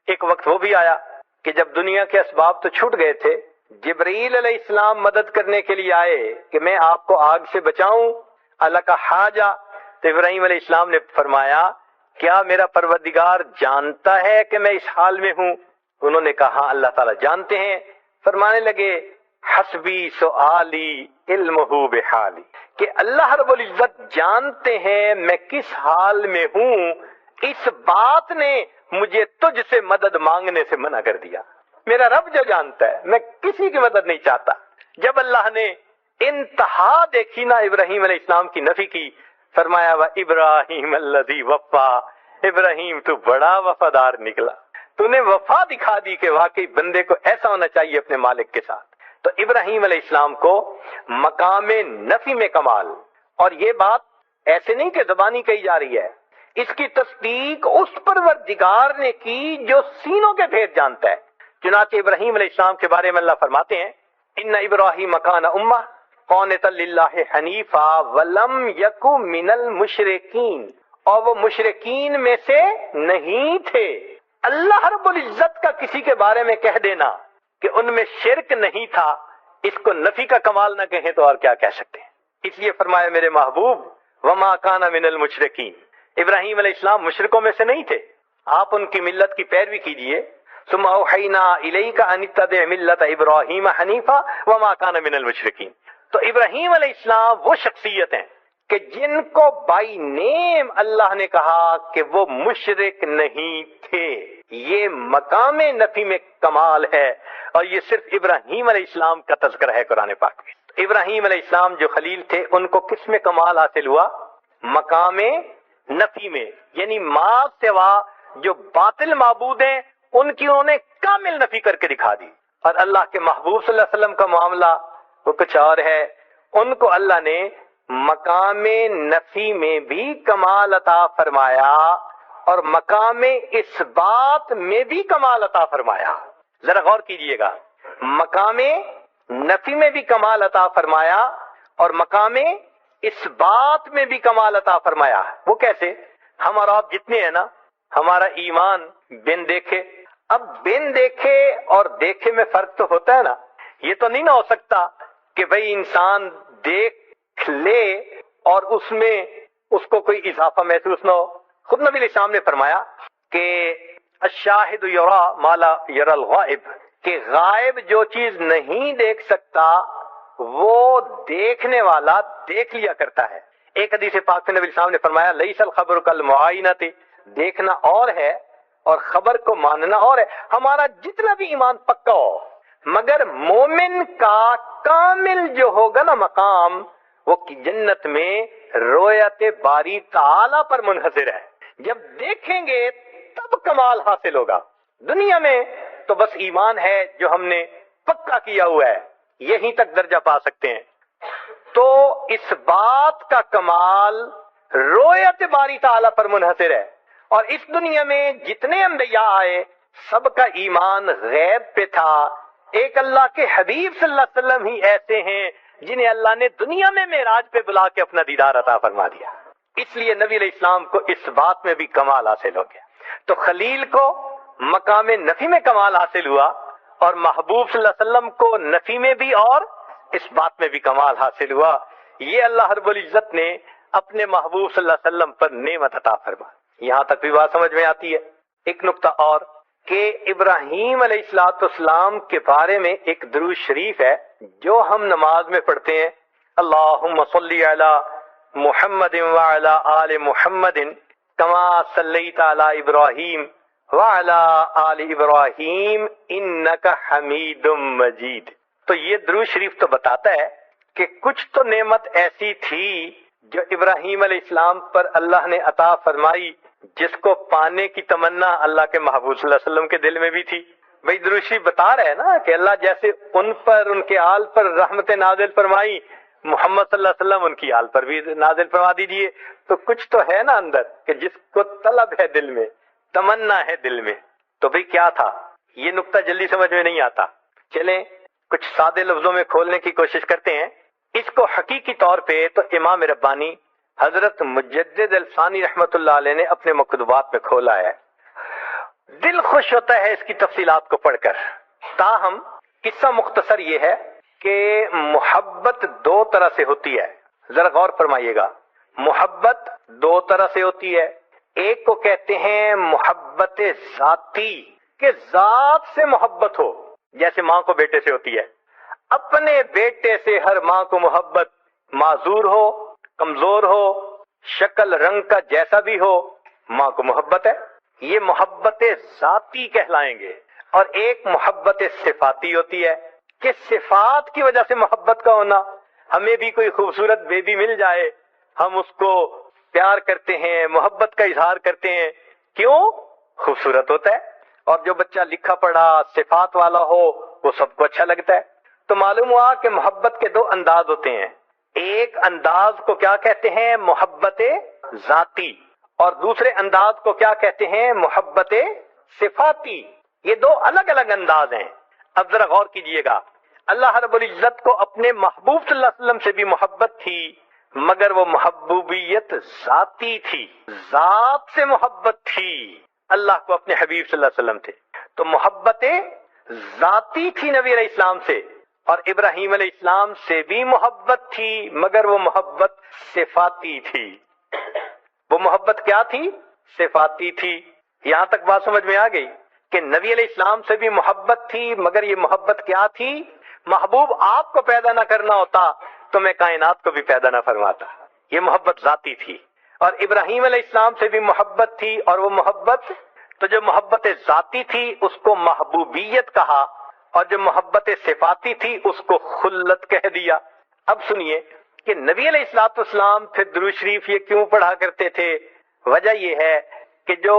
ایک وقت وہ بھی آیا کہ جب دنیا کے اسباب تو چھوٹ گئے تھے، جبرائیل علیہ السلام مدد کرنے کے لیے آئے کہ میں آپ کو آگ سے بچاؤں، اللہ کا حاجہ. تو ابراہیم علیہ السلام نے فرمایا کیا میرا پروردگار جانتا ہے کہ میں اس حال میں ہوں؟ انہوں نے کہا ہاں اللہ تعالیٰ جانتے ہیں۔ فرمانے لگے حسبی سؤالی علمہ بحالی، کہ اللہ رب العزت جانتے ہیں میں کس حال میں ہوں، اس بات نے مجھے تجھ سے مدد مانگنے سے منع کر دیا۔ میرا رب جو جانتا ہے، میں کسی کی مدد نہیں چاہتا۔ جب اللہ نے انتہا دیکھی نا ابراہیم علیہ السلام کی نفی کی، فرمایا ابراہیم الذی وفا، ابراہیم تو بڑا وفادار نکلا، تو نے وفا دکھا دی کہ واقعی بندے کو ایسا ہونا چاہیے اپنے مالک کے ساتھ۔ تو ابراہیم علیہ السلام کو مقام نفی میں کمال، اور یہ بات ایسے نہیں کہ زبانی کہی جا رہی ہے، اس کی تصدیق اس پروردگار نے کی جو سینوں کے بھید جانتا ہے۔ چنانچہ ابراہیم علیہ السلام کے بارے میں اللہ فرماتے ہیں ان ابراہیم کان امہ قانتا للہ حنیفا ولم یک من المشرکین، اور وہ مشرکین میں سے نہیں تھے۔ اللہ رب العزت کا کسی کے بارے میں کہہ دینا کہ ان میں شرک نہیں تھا، اس کو نفی کا کمال نہ کہیں تو اور کیا کہہ سکتے ہیں۔ اس لیے فرمایا میرے محبوب وما کان من المشرکین، ابراہیم علیہ السلام مشرکوں میں سے نہیں تھے، آپ ان کی ملت کی پیروی کیجئے۔ ثم اوحینا الیک ان اتبع ملت ابراہیم حنیفا وما کان من المشرکین۔ تو ابراہیم علیہ السلام وہ شخصیت ہیں کہ جن کو بائی نیم اللہ نے کہا کہ وہ مشرک نہیں تھے۔ یہ مقام نفی میں کمال ہے، اور یہ صرف ابراہیم علیہ السلام کا تذکرہ ہے قرآن پاک میں۔ ابراہیم علیہ السلام جو خلیل تھے ان کو کس میں کمال حاصل ہوا؟ مقام نفی میں، یعنی ما سوا جو باطل معبود ہیں ان کی انہوں نے کامل نفی کر کے دکھا دی۔ اور اللہ کے محبوب صلی اللہ علیہ وسلم کا معاملہ وہ کچھ اور ہے، ان کو اللہ نے مقام نفی میں بھی کمال عطا فرمایا اور مقام اثبات میں بھی کمال عطا فرمایا۔ ذرا غور کیجئے گا، مقام نفی میں بھی کمال عطا فرمایا اور مقام اثبات میں بھی کمال عطا فرمایا۔ وہ کیسے؟ ہم اور آپ جتنے ہیں نا، ہمارا ایمان بن دیکھے، اب بن دیکھے اور دیکھے میں فرق تو ہوتا ہے نا۔ یہ تو نہیں نہ ہو سکتا کہ بھئی انسان دیکھ لے اور اس میں اس کو کوئی اضافہ محسوس نہ ہو۔ خود نبی علیہ السلام نے فرمایا کہ الشاہد یرا ما لا یرا الغائب، کہ غائب جو چیز نہیں دیکھ سکتا وہ دیکھنے والا دیکھ لیا کرتا ہے۔ ایک حدیث پاک میں نبی علیہ السلام نے فرمایا لیس الخبر کالمعائنۃ، دیکھنا اور ہے اور خبر کو ماننا اور ہے۔ ہمارا جتنا بھی ایمان پکا ہو، مگر مومن کا کامل جو ہوگا نا مقام، وہ جنت میں رویت باری تعالی پر منحصر ہے۔ جب دیکھیں گے تب کمال حاصل ہوگا۔ دنیا میں تو بس ایمان ہے جو ہم نے پکا کیا ہوا ہے، یہیں تک درجہ پا سکتے ہیں۔ تو اس بات کا کمال رویت باری تعالی پر منحصر ہے۔ اور اس دنیا میں جتنے انبیاء آئے سب کا ایمان غیب پہ تھا۔ ایک اللہ کے حبیب صلی اللہ علیہ وسلم ہی ایسے ہیں جنہیں اللہ نے دنیا میں معراج پہ بلا کے اپنا دیدار عطا فرما دیا۔ اس لیے نبی علیہ السلام کو اس بات میں بھی کمال حاصل ہو گیا۔ تو خلیل کو مقام نفی میں کمال حاصل ہوا، اور محبوب صلی اللہ علیہ وسلم کو نفی میں بھی اور اس بات میں بھی کمال حاصل ہوا۔ یہ اللہ رب العزت نے اپنے محبوب صلی اللہ علیہ وسلم پر نعمت عطا فرما۔ یہاں تک بھی بات سمجھ میں آتی ہے۔ ایک نقطہ اور کہ ابراہیم علیہ السلام کے بارے میں ایک درود شریف ہے جو ہم نماز میں پڑھتے ہیں، اللہم صلی علی محمد وعلی آل محمد کما صلیت علی ابراہیم وعلی آل ابراہیم انک حمید مجید۔ تو یہ درود شریف تو بتاتا ہے کہ کچھ تو نعمت ایسی تھی جو ابراہیم علیہ السلام پر اللہ نے عطا فرمائی، جس کو پانے کی تمنا اللہ کے محبوب صلی اللہ علیہ وسلم کے دل میں بھی تھی۔ بھائی درود شریف بتا رہے ہیں نا کہ اللہ جیسے ان پر، ان کے آل پر رحمت نازل فرمائی، محمد صلی اللہ علیہ وسلم ان کی آل پر بھی نازل فرما دیجئے۔ تو کچھ تو ہے نا اندر کہ جس کو طلب ہے دل میں، تمنا ہے دل میں۔ تو بھئی کیا تھا؟ یہ نقطہ جلدی سمجھ میں نہیں آتا، چلیں کچھ سادے لفظوں میں کھولنے کی کوشش کرتے ہیں۔ اس کو حقیقی طور پہ تو امام ربانی حضرت مجدد الثانی رحمت اللہ علیہ نے اپنے مکتوبات میں کھولا ہے۔ دل خوش ہوتا ہے اس کی تفصیلات کو پڑھ کر۔ تاہم قصہ مختصر یہ ہے کہ محبت دو طرح سے ہوتی ہے، ذرا غور فرمائیے گا۔ محبت دو طرح سے ہوتی ہے، ایک کو کہتے ہیں محبت ذاتی، کہ ذات سے محبت ہو، جیسے ماں کو بیٹے سے ہوتی ہے۔ اپنے بیٹے سے ہر ماں کو محبت، معذور ہو، کمزور ہو، شکل رنگ کا جیسا بھی ہو، ماں کو محبت ہے، یہ محبت ذاتی کہلائیں گے۔ اور ایک محبت صفاتی ہوتی ہے کہ صفات کی وجہ سے محبت کا ہونا، ہمیں بھی کوئی خوبصورت بیبی مل جائے، ہم اس کو پیار کرتے ہیں، محبت کا اظہار کرتے ہیں، کیوں؟ خوبصورت ہوتا ہے۔ اور جو بچہ لکھا پڑھا صفات والا ہو وہ سب کو اچھا لگتا ہے۔ تو معلوم ہوا کہ محبت کے دو انداز ہوتے ہیں، ایک انداز کو کیا کہتے ہیں؟ محبت ذاتی، اور دوسرے انداز کو کیا کہتے ہیں؟ محبت صفاتی۔ یہ دو الگ الگ انداز ہیں۔ اب ذرا غور کیجئے گا، اللہ رب العزت کو اپنے محبوب صلی اللہ علیہ وسلم سے بھی محبت تھی، مگر وہ محبوبیت ذاتی تھی، ذات سے محبت تھی۔ اللہ کو اپنے حبیب صلی اللہ علیہ وسلم تھے تو محبت ذاتی تھی نبی علیہ السلام سے، اور ابراہیم علیہ السلام سے بھی محبت تھی، مگر وہ محبت صفاتی تھی۔ وہ محبت کیا تھی؟ صفاتی تھی۔ یہاں تک بات سمجھ میں آ گئی کہ نبی علیہ السلام سے بھی محبت تھی، مگر یہ محبت کیا تھی؟ محبوب آپ کو پیدا نہ کرنا ہوتا تو میں کائنات کو بھی پیدا نہ فرماتا۔ یہ محبت ذاتی تھی۔ اور ابراہیم علیہ السلام سے بھی محبت تھی، اور وہ محبت، تو جو محبت ذاتی تھی اس کو محبوبیت کہا، اور جو محبت صفاتی تھی اس کو خلت کہہ دیا۔ اب سنیے کہ نبی علیہ الصلوۃ والسلام پھر درود شریف یہ کیوں پڑھا کرتے تھے؟ وجہ یہ ہے کہ جو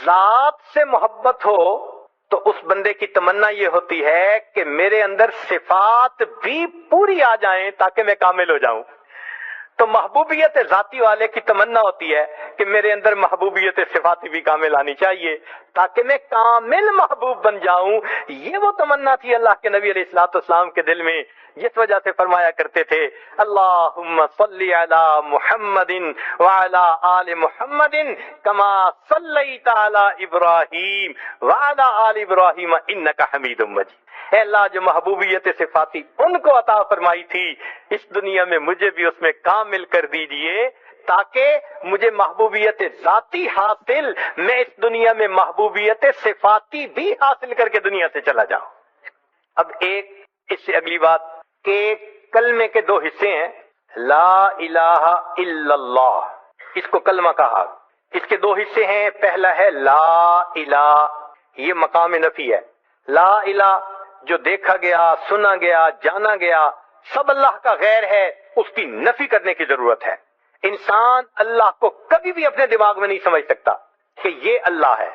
ذات سے محبت ہو تو اس بندے کی تمنا یہ ہوتی ہے کہ میرے اندر صفات بھی پوری آ جائیں تاکہ میں کامل ہو جاؤں۔ تو محبوبیت ذاتی والے کی تمنا ہوتی ہے کہ میرے اندر محبوبیت صفاتی بھی کامل آنی چاہیے تاکہ میں کامل محبوب بن جاؤں۔ یہ وہ تمنا تھی اللہ کے نبی علیہ الصلوۃ والسلام کے دل میں، جس وجہ سے فرمایا کرتے تھے اللہم صلی علی محمد وعلی آل محمد کما صلیت علی ابراہیم وعلی آل ابراہیم انک حمید مجید۔ اے اللہ، جو محبوبیت صفاتی ان کو عطا فرمائی تھی، اس دنیا میں مجھے بھی اس میں کامل کر دیجئے تاکہ مجھے محبوبیت ذاتی حاصل، میں اس دنیا میں محبوبیت صفاتی بھی حاصل کر کے دنیا سے چلا جاؤں۔ اب ایک اس سے اگلی بات کہ کلمے کے دو حصے ہیں، لا الہ الا اللہ، اس کو کلمہ کہا۔ اس کے دو حصے ہیں، پہلا ہے لا الہ، یہ مقام نفی ہے۔ لا الہ جو دیکھا گیا، سنا گیا، جانا گیا، سب اللہ کا غیر ہے، اس کی نفی کرنے کی ضرورت ہے۔ انسان اللہ کو کبھی بھی اپنے دماغ میں نہیں سمجھ سکتا کہ یہ اللہ ہے۔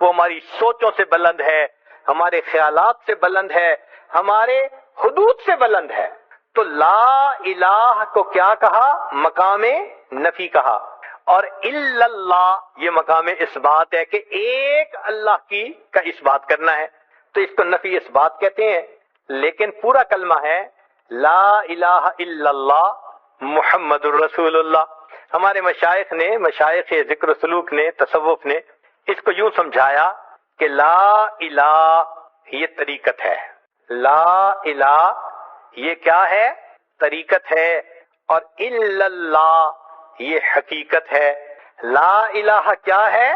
وہ ہماری سوچوں سے بلند ہے، ہمارے خیالات سے بلند ہے، ہمارے حدود سے بلند ہے۔ تو لا الہ کو کیا کہا؟ مقام نفی کہا۔ اور الا اللہ یہ مقام اثبات ہے کہ ایک اللہ کا اثبات کرنا ہے، تو اس کو نفی اثبات کہتے ہیں۔ لیکن پورا کلمہ ہے لا الہ الا اللہ محمد الرسول اللہ۔ ہمارے مشائخ نے، مشائخ ذکر و سلوک نے، تصوف نے اس کو یوں سمجھایا کہ لا الہ یہ طریقت ہے، لا الہ یہ کیا ہے؟ طریقت ہے، اور الا اللہ یہ حقیقت ہے۔ لا الہ کیا ہے؟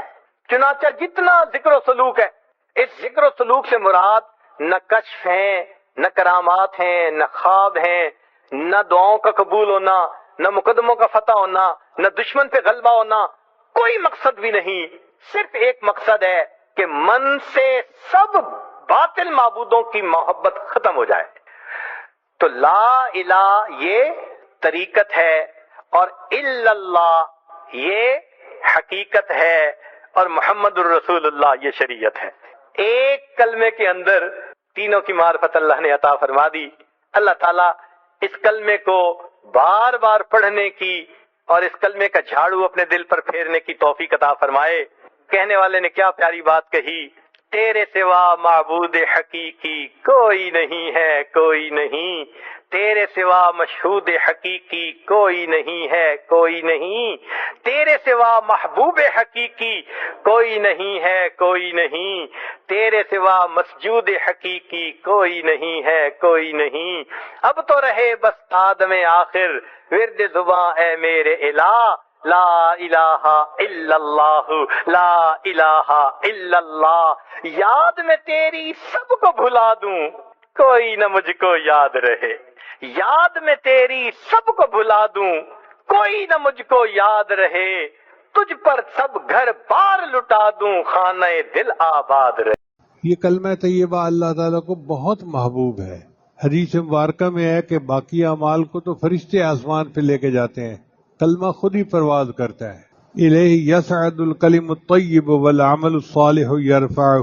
چنانچہ جتنا ذکر و سلوک ہے، اس ذکر و سلوک سے مراد نہ کشف ہیں، نہ کرامات ہیں، نہ خواب ہیں، نہ دعاؤں کا قبول ہونا، نہ مقدموں کا فتح ہونا، نہ دشمن پہ غلبہ ہونا، کوئی مقصد بھی نہیں۔ صرف ایک مقصد ہے کہ من سے سب باطل معبودوں کی محبت ختم ہو جائے۔ تو لا الہ یہ طریقت ہے، اور الا اللہ یہ حقیقت ہے، اور محمد الرسول اللہ یہ شریعت ہے۔ ایک کلمے کے اندر تینوں کی معرفت اللہ نے عطا فرما دی۔ اللہ تعالیٰ اس کلمے کو بار بار پڑھنے کی اور اس کلمے کا جھاڑو اپنے دل پر پھیرنے کی توفیق عطا فرمائے۔ کہنے والے نے کیا پیاری بات کہی، تیرے سوا معبود حقیقی کوئی نہیں ہے، کوئی نہیں، تیرے سوا مشہود حقیقی کوئی نہیں ہے، کوئی نہیں، تیرے سوا محبوب حقیقی کوئی نہیں ہے، کوئی نہیں، تیرے سوا مسجود حقیقی کوئی نہیں ہے، کوئی نہیں۔ اب تو رہے بس آدم آخر ورد زباں اے میرے الہ، لا الہ الا اللہ، لا الہ الا اللہ۔ یاد میں تیری سب کو بھلا دوں، کوئی نہ مجھ کو یاد رہے۔ یاد میں تیری سب کو بھلا دوں، کوئی نہ مجھ کو یاد رہے۔ تجھ پر سب گھر بار لٹا دوں، خانہ دل آباد رہے۔ یہ کلمہ طیبہ اللہ تعالیٰ کو بہت محبوب ہے۔ حدیث مبارکہ میں ہے کہ باقی اعمال کو تو فرشتے آسمان پہ لے کے جاتے ہیں، کلمہ خود ہی پرواز کرتا ہے۔ الیہ یصعد الکلم الطیب والعمل الصالح یرفعہ۔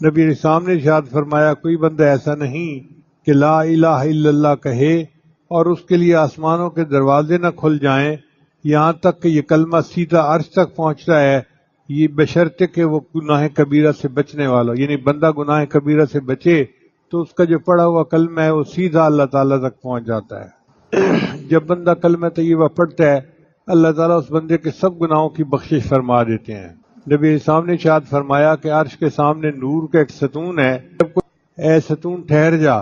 نبی علیہ السلام نے ارشاد فرمایا کوئی بندہ ایسا نہیں کہ لا الہ الا اللہ کہے اور اس کے لیے آسمانوں کے دروازے نہ کھل جائیں یہاں تک کہ یہ کلمہ سیدھا عرش تک پہنچتا ہے، یہ بشرطے کہ وہ گناہ کبیرہ سے بچنے والا، یعنی بندہ گناہ کبیرہ سے بچے تو اس کا جو پڑھا ہوا کلمہ ہے وہ سیدھا اللہ تعالیٰ تک پہنچ جاتا ہے۔ جب بندہ کلمہ طیبہ پڑھتا ہے اللہ تعالیٰ اس بندے کے سب گناہوں کی بخشش فرما دیتے ہیں۔ نبی اسلام نے ارشاد فرمایا کہ عرش کے سامنے نور کا ایک ستون ہے، جب کوئی اے ستون ٹھہر جا،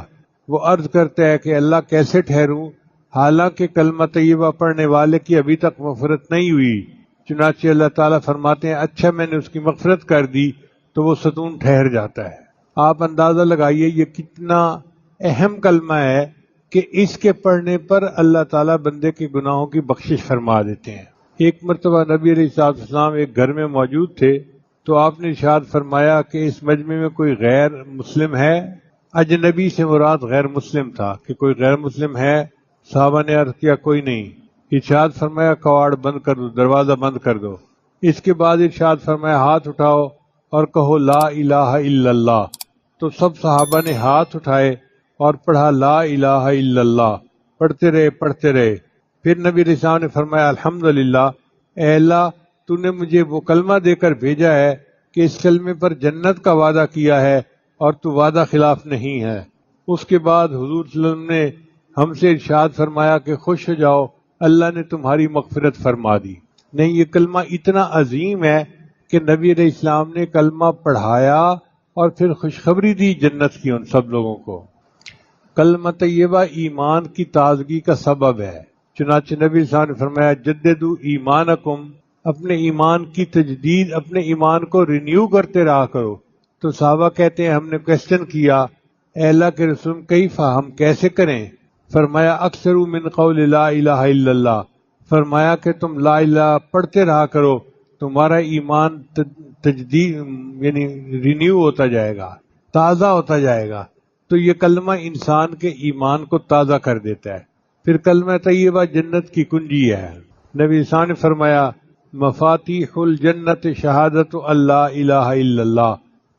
وہ عرض کرتا ہے کہ اللہ کیسے ٹھہروں، حالانکہ کلمہ طیبہ پڑھنے والے کی ابھی تک مغفرت نہیں ہوئی۔ چنانچہ اللہ تعالیٰ فرماتے ہیں اچھا میں نے اس کی مغفرت کر دی تو وہ ستون ٹھہر جاتا ہے۔ آپ اندازہ لگائیے یہ کتنا اہم کلمہ ہے کہ اس کے پڑھنے پر اللہ تعالیٰ بندے کے گناہوں کی بخشش فرما دیتے ہیں۔ ایک مرتبہ نبی علیہ السلام ایک گھر میں موجود تھے تو آپ نے ارشاد فرمایا کہ اس مجمع میں کوئی غیر مسلم ہے؟ اجنبی سے مراد غیر مسلم تھا کہ کوئی غیر مسلم ہے؟ صحابہ نے عرض کیا کوئی نہیں۔ ارشاد فرمایا کواڑ بند کر دو، دروازہ بند کر دو۔ اس کے بعد ارشاد فرمایا ہاتھ اٹھاؤ اور کہو لا الہ الا اللہ۔ تو سب صحابہ نے ہاتھ اٹھائے اور پڑھا لا الہ الا اللہ، پڑھتے رہے۔ پھر نبی علیہ السلام نے فرمایا الحمدللہ، اے اللہ تو نے مجھے وہ کلمہ دے کر بھیجا ہے کہ اس کلمے پر جنت کا وعدہ کیا ہے اور تو وعدہ خلاف نہیں ہے۔ اس کے بعد حضور صلی اللہ علیہ وسلم نے ہم سے ارشاد فرمایا کہ خوش ہو جاؤ اللہ نے تمہاری مغفرت فرما دی۔ نہیں، یہ کلمہ اتنا عظیم ہے کہ نبی علیہ السلام نے کلمہ پڑھایا اور پھر خوشخبری دی جنت کی ان سب لوگوں کو۔ کلمہ طیبہ ایمان کی تازگی کا سبب ہے، چنانچہ نبی صلی اللہ علیہ وسلم نے فرمایا جددوا ایمانکم، اپنے ایمان کی تجدید، اپنے ایمان کو رینیو کرتے رہا کرو۔ تو صحابہ کہتے ہیں ہم نے کویسچن کیا اے اللہ کے رسول کیف، ہم کیسے کریں؟ فرمایا اکثروا من قول لا الہ الا اللہ، فرمایا کہ تم لا الہ پڑھتے رہا کرو، تمہارا ایمان تجدید یعنی رینیو ہوتا جائے گا، تازہ ہوتا جائے گا۔ تو یہ کلمہ انسان کے ایمان کو تازہ کر دیتا ہے۔ پھر کلمہ طیبہ جنت کی کنجی ہے۔ نبی صلی اللہ علیہ وسلم نے فرمایا مفاتیح الجنت شہادت اللہ الہ الا اللہ،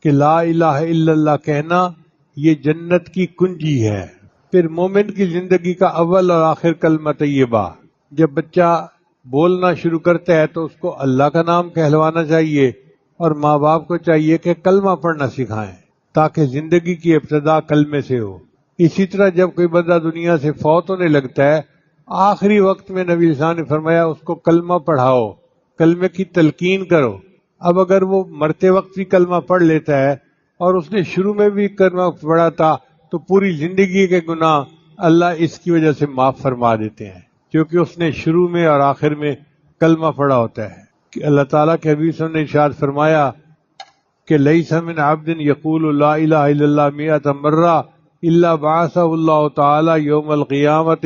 کہ لا الہ الا اللہ کہنا یہ جنت کی کنجی ہے۔ پھر مومن کی زندگی کا اول اور آخر کلمہ طیبہ، جب بچہ بولنا شروع کرتا ہے تو اس کو اللہ کا نام کہلوانا چاہیے اور ماں باپ کو چاہیے کہ کلمہ پڑھنا سکھائیں تاکہ زندگی کی ابتدا کلمے سے ہو۔ اسی طرح جب کوئی بندہ دنیا سے فوت ہونے لگتا ہے آخری وقت میں نبی صلی اللہ علیہ وسلم نے فرمایا اس کو کلمہ پڑھاؤ، کلمے کی تلقین کرو۔ اب اگر وہ مرتے وقت بھی کلمہ پڑھ لیتا ہے اور اس نے شروع میں بھی کلمہ پڑھا تھا تو پوری زندگی کے گناہ اللہ اس کی وجہ سے معاف فرما دیتے ہیں، کیونکہ اس نے شروع میں اور آخر میں کلمہ پڑھا ہوتا ہے۔ کہ اللہ تعالیٰ کے حبیب صلی اللہ علیہ وسلم نے ارشاد فرمایا کہ لیس من عبد یقول لا الہ الا اللہ مئۃ مرہ الا بعثہ اللہ تعالی یوم القیامت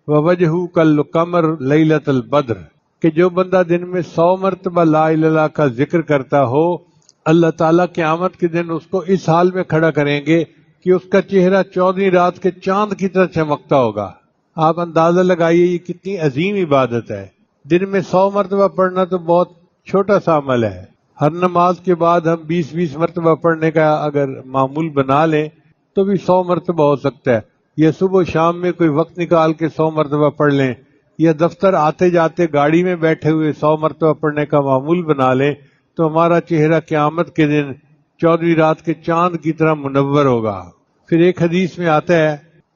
ووجہہ کالقمر لیلۃ البدر، کہ جو بندہ دن میں 100 مرتبہ لا الہ الا اللہ کا ذکر کرتا ہو اللہ تعالیٰ قیامت کے دن اس کو اس حال میں کھڑا کریں گے کہ اس کا چہرہ 14ویں رات کے چاند کی طرح چمکتا ہوگا۔ آپ اندازہ لگائیے یہ کتنی عظیم عبادت ہے۔ دن میں 100 مرتبہ پڑھنا تو بہت چھوٹا سا عمل ہے۔ ہر نماز کے بعد ہم 20 مرتبہ پڑھنے کا اگر معمول بنا لیں تو بھی 100 مرتبہ ہو سکتا ہے، یا صبح و شام میں کوئی وقت نکال کے 100 مرتبہ پڑھ لیں، یا دفتر آتے جاتے گاڑی میں بیٹھے ہوئے 100 مرتبہ پڑھنے کا معمول بنا لیں تو ہمارا چہرہ قیامت کے دن 14ویں رات کے چاند کی طرح منور ہوگا۔ پھر ایک حدیث میں آتا ہے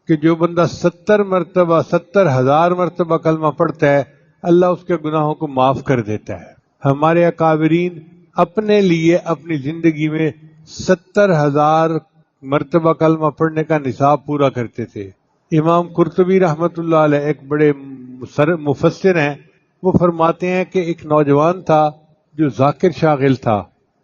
کہ جو بندہ 70,000 مرتبہ کلمہ پڑھتا ہے اللہ اس کے گناہوں کو معاف کر دیتا ہے۔ ہمارے اکابرین اپنے لیے اپنی زندگی میں 70,000 مرتبہ کلمہ پڑھنے کا نصاب پورا کرتے تھے۔ امام قرطبی رحمۃ اللہ علیہ ایک بڑے مفسر ہیں، وہ فرماتے ہیں کہ ایک نوجوان تھا جو ذاکر شاغل تھا،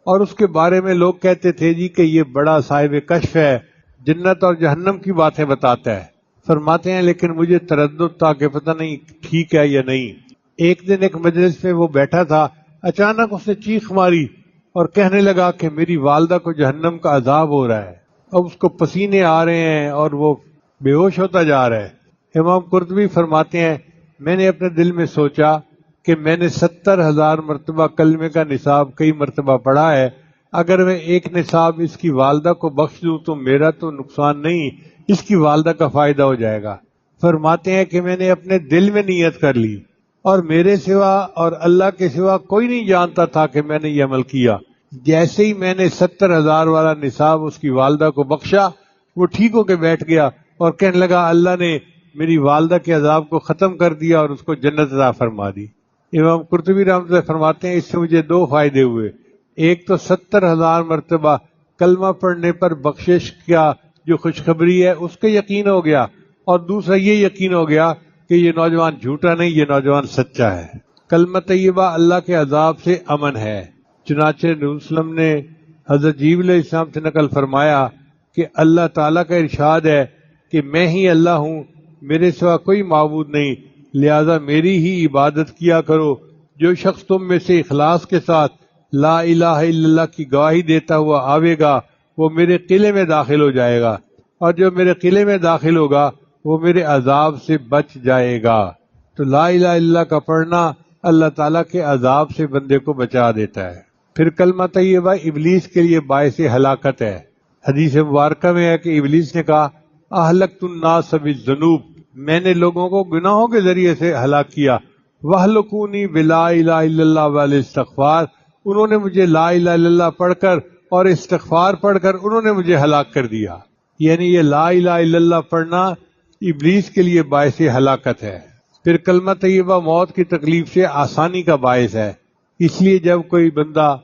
اور اس کے بارے میں لوگ کہتے تھے جی کہ یہ بڑا صاحب کشف ہے، جنت اور جہنم کی باتیں بتاتا ہے۔ فرماتے ہیں لیکن مجھے تردد تھا کہ پتہ نہیں ٹھیک ہے یا نہیں۔ ایک دن ایک مجلس میں وہ بیٹھا تھا، اچانک اس نے چیخ ماری اور کہنے لگا کہ میری والدہ کو جہنم کا عذاب ہو رہا ہے۔ اب اس کو پسینے آ رہے ہیں اور وہ بے ہوش ہوتا جا رہا ہے۔ امام قرطبی فرماتے ہیں میں نے اپنے دل میں سوچا کہ میں نے 70,000 مرتبہ کلمے کا نصاب کئی مرتبہ پڑھا ہے، اگر میں ایک نصاب اس کی والدہ کو بخش دوں تو میرا تو نقصان نہیں، اس کی والدہ کا فائدہ ہو جائے گا۔ فرماتے ہیں کہ میں نے اپنے دل میں نیت کر لی اور میرے سوا اور اللہ کے سوا کوئی نہیں جانتا تھا کہ میں نے یہ عمل کیا۔ جیسے ہی میں نے 70,000 والا نصاب اس کی والدہ کو بخشا، وہ ٹھیک ہو کے بیٹھ گیا اور کہنے لگا اللہ نے میری والدہ کے عذاب کو ختم کر دیا اور اس کو جنت عطا فرما دی۔ امام قرطبی رحمۃ اللہ فرماتے ہیں اس سے مجھے 2 فائدے ہوئے۔ ایک تو 70,000 مرتبہ کلمہ پڑھنے پر بخشش کا جو خوشخبری ہے اس کے یقین ہو گیا، اور دوسرا یہ یقین ہو گیا کہ یہ نوجوان جھوٹا نہیں، یہ نوجوان سچا ہے۔ کلمہ طیبہ اللہ کے عذاب سے امن ہے۔ چنانچہ نبی وسلم نے حضرت جبریل علیہ السلام سے نقل فرمایا کہ اللہ تعالیٰ کا ارشاد ہے کہ میں ہی اللہ ہوں، میرے سوا کوئی معبود نہیں، لہذا میری ہی عبادت کیا کرو۔ جو شخص تم میں سے اخلاص کے ساتھ لا الہ الا اللہ کی گواہی دیتا ہوا آوے گا وہ میرے قلعے میں داخل ہو جائے گا، اور جو میرے قلعے میں داخل ہوگا وہ میرے عذاب سے بچ جائے گا۔ تو لا الہ الا اللہ کا پڑھنا اللہ تعالیٰ کے عذاب سے بندے کو بچا دیتا ہے۔ پھر کلمہ طیبہ ابلیس کے لیے باعث ہلاکت ہے۔ حدیث مبارکہ میں ہے کہ ابلیس نے کہا اہلکت الناس بالذنوب، میں نے لوگوں کو گناہوں کے ذریعے سے ہلاک کیا، وَأَهْلَكُونِي بِلَا إِلَهَ إِلَّا اللَّهِ وَالِاسْتِغْفَارِ، انہوں نے مجھے لا الہ الا اللہ پڑھ کر اور استغفار پڑھ کر انہوں نے مجھے ہلاک کر دیا۔ یعنی یہ لا الہ الا اللہ پڑھنا ابلیس کے لیے باعث ہلاکت ہے۔ پھر کلمہ طیبہ موت کی تکلیف سے آسانی کا باعث ہے، اس لیے جب کوئی بندہ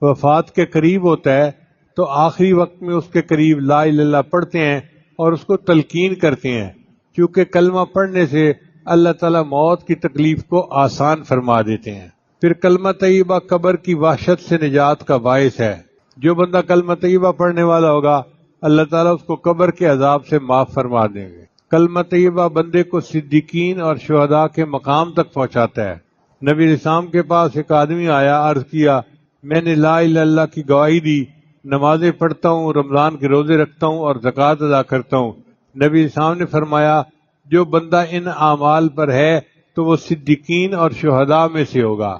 وفات کے قریب ہوتا ہے تو آخری وقت میں اس کے قریب لا الہ الا اللہ پڑھتے ہیں اور اس کو تلقین کرتے ہیں، کیونکہ کلمہ پڑھنے سے اللہ تعالیٰ موت کی تکلیف کو آسان فرما دیتے ہیں۔ پھر کلمہ طیبہ قبر کی وحشت سے نجات کا باعث ہے۔ جو بندہ کلمہ طیبہ پڑھنے والا ہوگا اللہ تعالیٰ اس کو قبر کے عذاب سے معاف فرما دیں گے۔ کلمہ طیبہ بندے کو صدیقین اور شہداء کے مقام تک پہنچاتا ہے۔ نبی علیہ السلام کے پاس ایک آدمی آیا، عرض کیا میں نے لا الہ الا اللہ کی گواہی دی، نمازیں پڑھتا ہوں، رمضان کے روزے رکھتا ہوں اور زکوٰۃ ادا کرتا ہوں۔ نبی علیہ السلام نے فرمایا جو بندہ ان اعمال پر ہے تو وہ صدیقین اور شہداء میں سے ہوگا،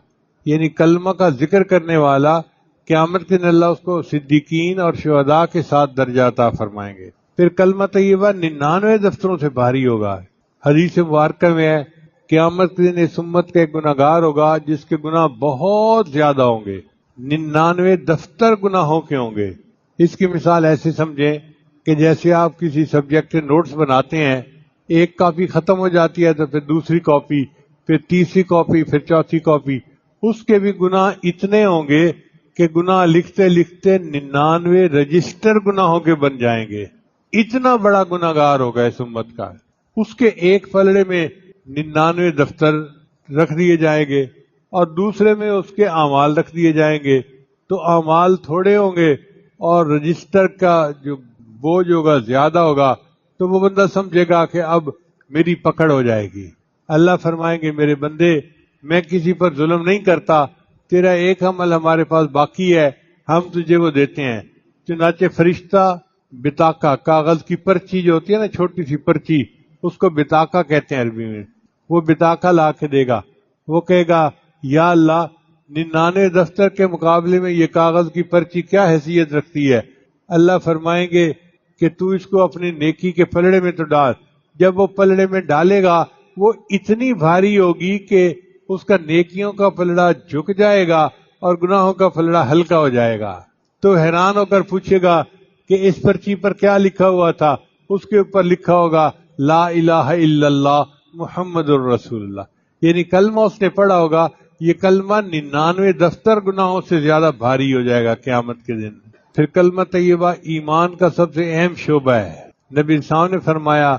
یعنی کلمہ کا ذکر کرنے والا قیامت کے دن اللہ اس کو صدیقین اور شہداء کے ساتھ درجہ عطا فرمائیں گے۔ پھر کلمہ طیبہ 99 دفتروں سے بھاری ہوگا۔ حدیث مبارکہ میں ہے قیامت کے دن اس امت کا ایک گناہگار ہوگا جس کے گناہ بہت زیادہ ہوں گے، 99 دفتر گناہوں کے ہوں گے۔ اس کی مثال ایسے سمجھیں کہ جیسے آپ کسی سبجیکٹ کے نوٹس بناتے ہیں، ایک کاپی ختم ہو جاتی ہے تو پھر دوسری کاپی، پھر تیسری کاپی، پھر چوتھی کاپی، اس کے بھی گناہ اتنے ہوں گے کہ گناہ لکھتے لکھتے 99 رجسٹر گناہوں کے بن جائیں گے۔ اتنا بڑا گناہگار ہوگا اس امت کا۔ اس کے ایک پلڑے میں 99 دفتر رکھ دیے جائیں گے اور دوسرے میں اس کے اعمال رکھ دیے جائیں گے، تو اعمال تھوڑے ہوں گے اور رجسٹر کا جو بوجھ ہوگا زیادہ ہوگا، تو وہ بندہ سمجھے گا کہ اب میری پکڑ ہو جائے گی۔ اللہ فرمائیں گے میرے بندے میں کسی پر ظلم نہیں کرتا، تیرا ایک عمل ہمارے پاس باقی ہے، ہم تجھے وہ دیتے ہیں۔ چنانچہ فرشتہ بطاقہ، کاغذ کی پرچی جو ہوتی ہے نا، چھوٹی سی پرچی، اس کو بطاقہ کہتے ہیں عربی میں، وہ بطاقہ لا کے دے گا۔ وہ کہے گا یا اللہ 99 دفتر کے مقابلے میں یہ کاغذ کی پرچی کیا حیثیت رکھتی ہے؟ اللہ فرمائیں گے کہ تو اس کو اپنی نیکی کے پلڑے میں تو ڈال۔ جب وہ پلڑے میں ڈالے گا وہ اتنی بھاری ہوگی کہ اس کا نیکیوں کا پلڑا جھک جائے گا اور گناہوں کا پلڑا ہلکا ہو جائے گا۔ تو حیران ہو کر پوچھے گا کہ اس پرچی پر کیا لکھا ہوا تھا؟ اس کے اوپر لکھا ہوگا لا الہ الا اللہ محمد الرسول اللہ، یعنی کلمہ اس نے پڑھا ہوگا، یہ کلمہ 99 دفتر گناہوں سے زیادہ بھاری ہو جائے گا قیامت کے دن۔ پھر کلمہ طیبہ ایمان کا سب سے اہم شعبہ ہے۔ نبی صاحب نے فرمایا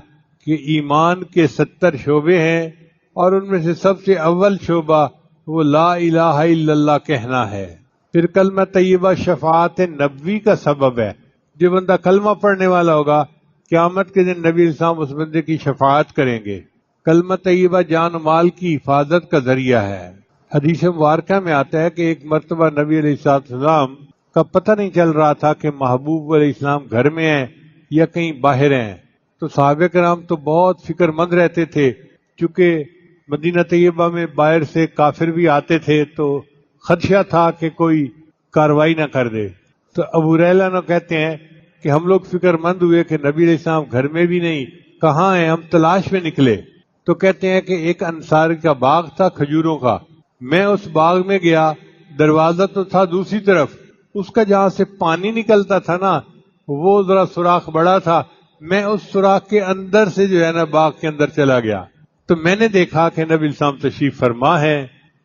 کہ ایمان کے 70 شعبے ہیں، اور ان میں سے سب سے اول شعبہ وہ لا الہ الا اللہ کہنا ہے۔ پھر کلمہ طیبہ شفاعت نبوی کا سبب ہے۔ جو بندہ کلمہ پڑھنے والا ہوگا قیامت کے دن نبی السلام اس بندے کی شفاعت کریں گے۔ کلمہ طیبہ جان و مال کی حفاظت کا ذریعہ ہے۔ حدیث مبارکہ میں آتا ہے کہ ایک مرتبہ نبی علیہ السلام کا پتہ نہیں چل رہا تھا کہ محبوب علیہ السلام گھر میں ہیں یا کہیں باہر ہیں، تو صحابہ کرام تو بہت فکر مند رہتے تھے، چونکہ مدینہ طیبہ میں باہر سے کافر بھی آتے تھے تو خدشہ تھا کہ کوئی کاروائی نہ کر دے۔ تو ابو ہریرہ نے کہتے ہیں کہ ہم لوگ فکر مند ہوئے کہ نبی علیہ السلام گھر میں بھی نہیں، کہاں ہیں، ہم تلاش میں نکلے۔ تو کہتے ہیں کہ ایک انصاری کا باغ تھا کھجوروں کا، میں اس باغ میں گیا، دروازہ تو تھا دوسری طرف، اس کا جہاں سے پانی نکلتا تھا نا وہ ذرا سوراخ بڑا تھا، میں اس سوراخ کے اندر سے جو ہے نا باغ کے اندر چلا گیا، تو میں نے دیکھا کہ نبی السلام تشریف فرما ہے۔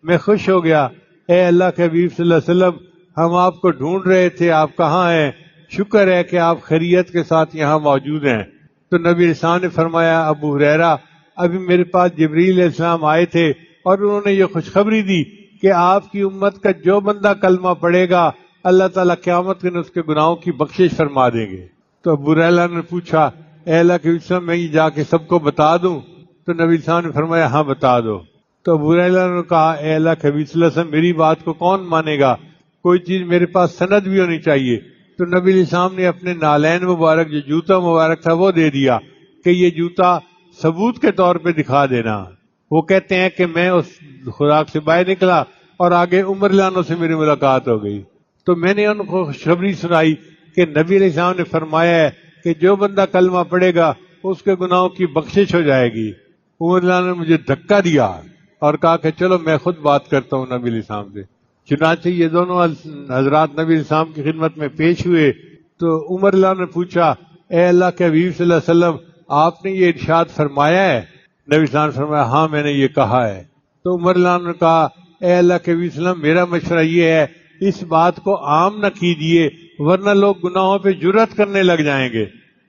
میں خوش ہو گیا، اے اللہ کے حبیب صلی اللہ علیہ وسلم، ہم آپ کو ڈھونڈ رہے تھے، آپ کہاں ہیں؟ شکر ہے کہ آپ خیریت کے ساتھ یہاں موجود ہیں۔ تو نبی السلام نے فرمایا، ابو ہریرہ، ابھی میرے پاس جبریل علیہ السلام آئے تھے اور انہوں نے یہ خوشخبری دی کہ آپ کی امت کا جو بندہ کلمہ پڑھے گا اللہ تعالیٰ قیامت کے دن اس کے گناہوں کی بخشش فرما دیں گے۔ تو ابو ہریرہ نے پوچھا، اے اللہ کے وسلم، میں یہ جا کے سب کو بتا دوں؟ تو نبی السلام نے فرمایا، ہاں بتا دو۔ تو ابو ہریرہ نے کہا، اے اللہ کے حبیب صلی اللہ علیہ وسلم، میری بات کو کون مانے گا؟ کوئی چیز میرے پاس سند بھی ہونی چاہیے۔ تو نبی علیہ السلام نے اپنے نالین مبارک، جو جوتا مبارک تھا، وہ دے دیا کہ یہ جوتا ثبوت کے طور پہ دکھا دینا۔ وہ کہتے ہیں کہ میں اس خوراک سے باہر نکلا اور آگے عمر لانوں سے میری ملاقات ہو گئی، تو میں نے ان کو خوشخبری سنائی کہ نبی علیہ السلام نے فرمایا ہے کہ جو بندہ کلمہ پڑھے گا اس کے گناہوں کی بخشش ہو جائے گی۔ عمر لانوں نے مجھے دھکا دیا اور کہا کہ چلو میں خود بات کرتا ہوں نبی علیہ السلام سے۔ چنانچہ یہ دونوں حضرات نبی علیہ السلام کی خدمت میں پیش ہوئے تو عمر لانوں نے پوچھا، اے اللہ کے حبیب صلی اللہ علیہ وسلم، آپ نے یہ ارشاد فرمایا ہے؟ نبی صلی اللہ علیہ وسلم نے فرمایا، ہاں میں نے یہ کہا ہے۔ تو عمر لانوں نے کہا، اے اللہ کے حبیب صلی اللہ علیہ وسلم، میرا مشورہ یہ ہے اس بات کو عام نہ کیجیے، ورنہ لوگ گناہوں پہ جرأت کرنے لگ جائیں گے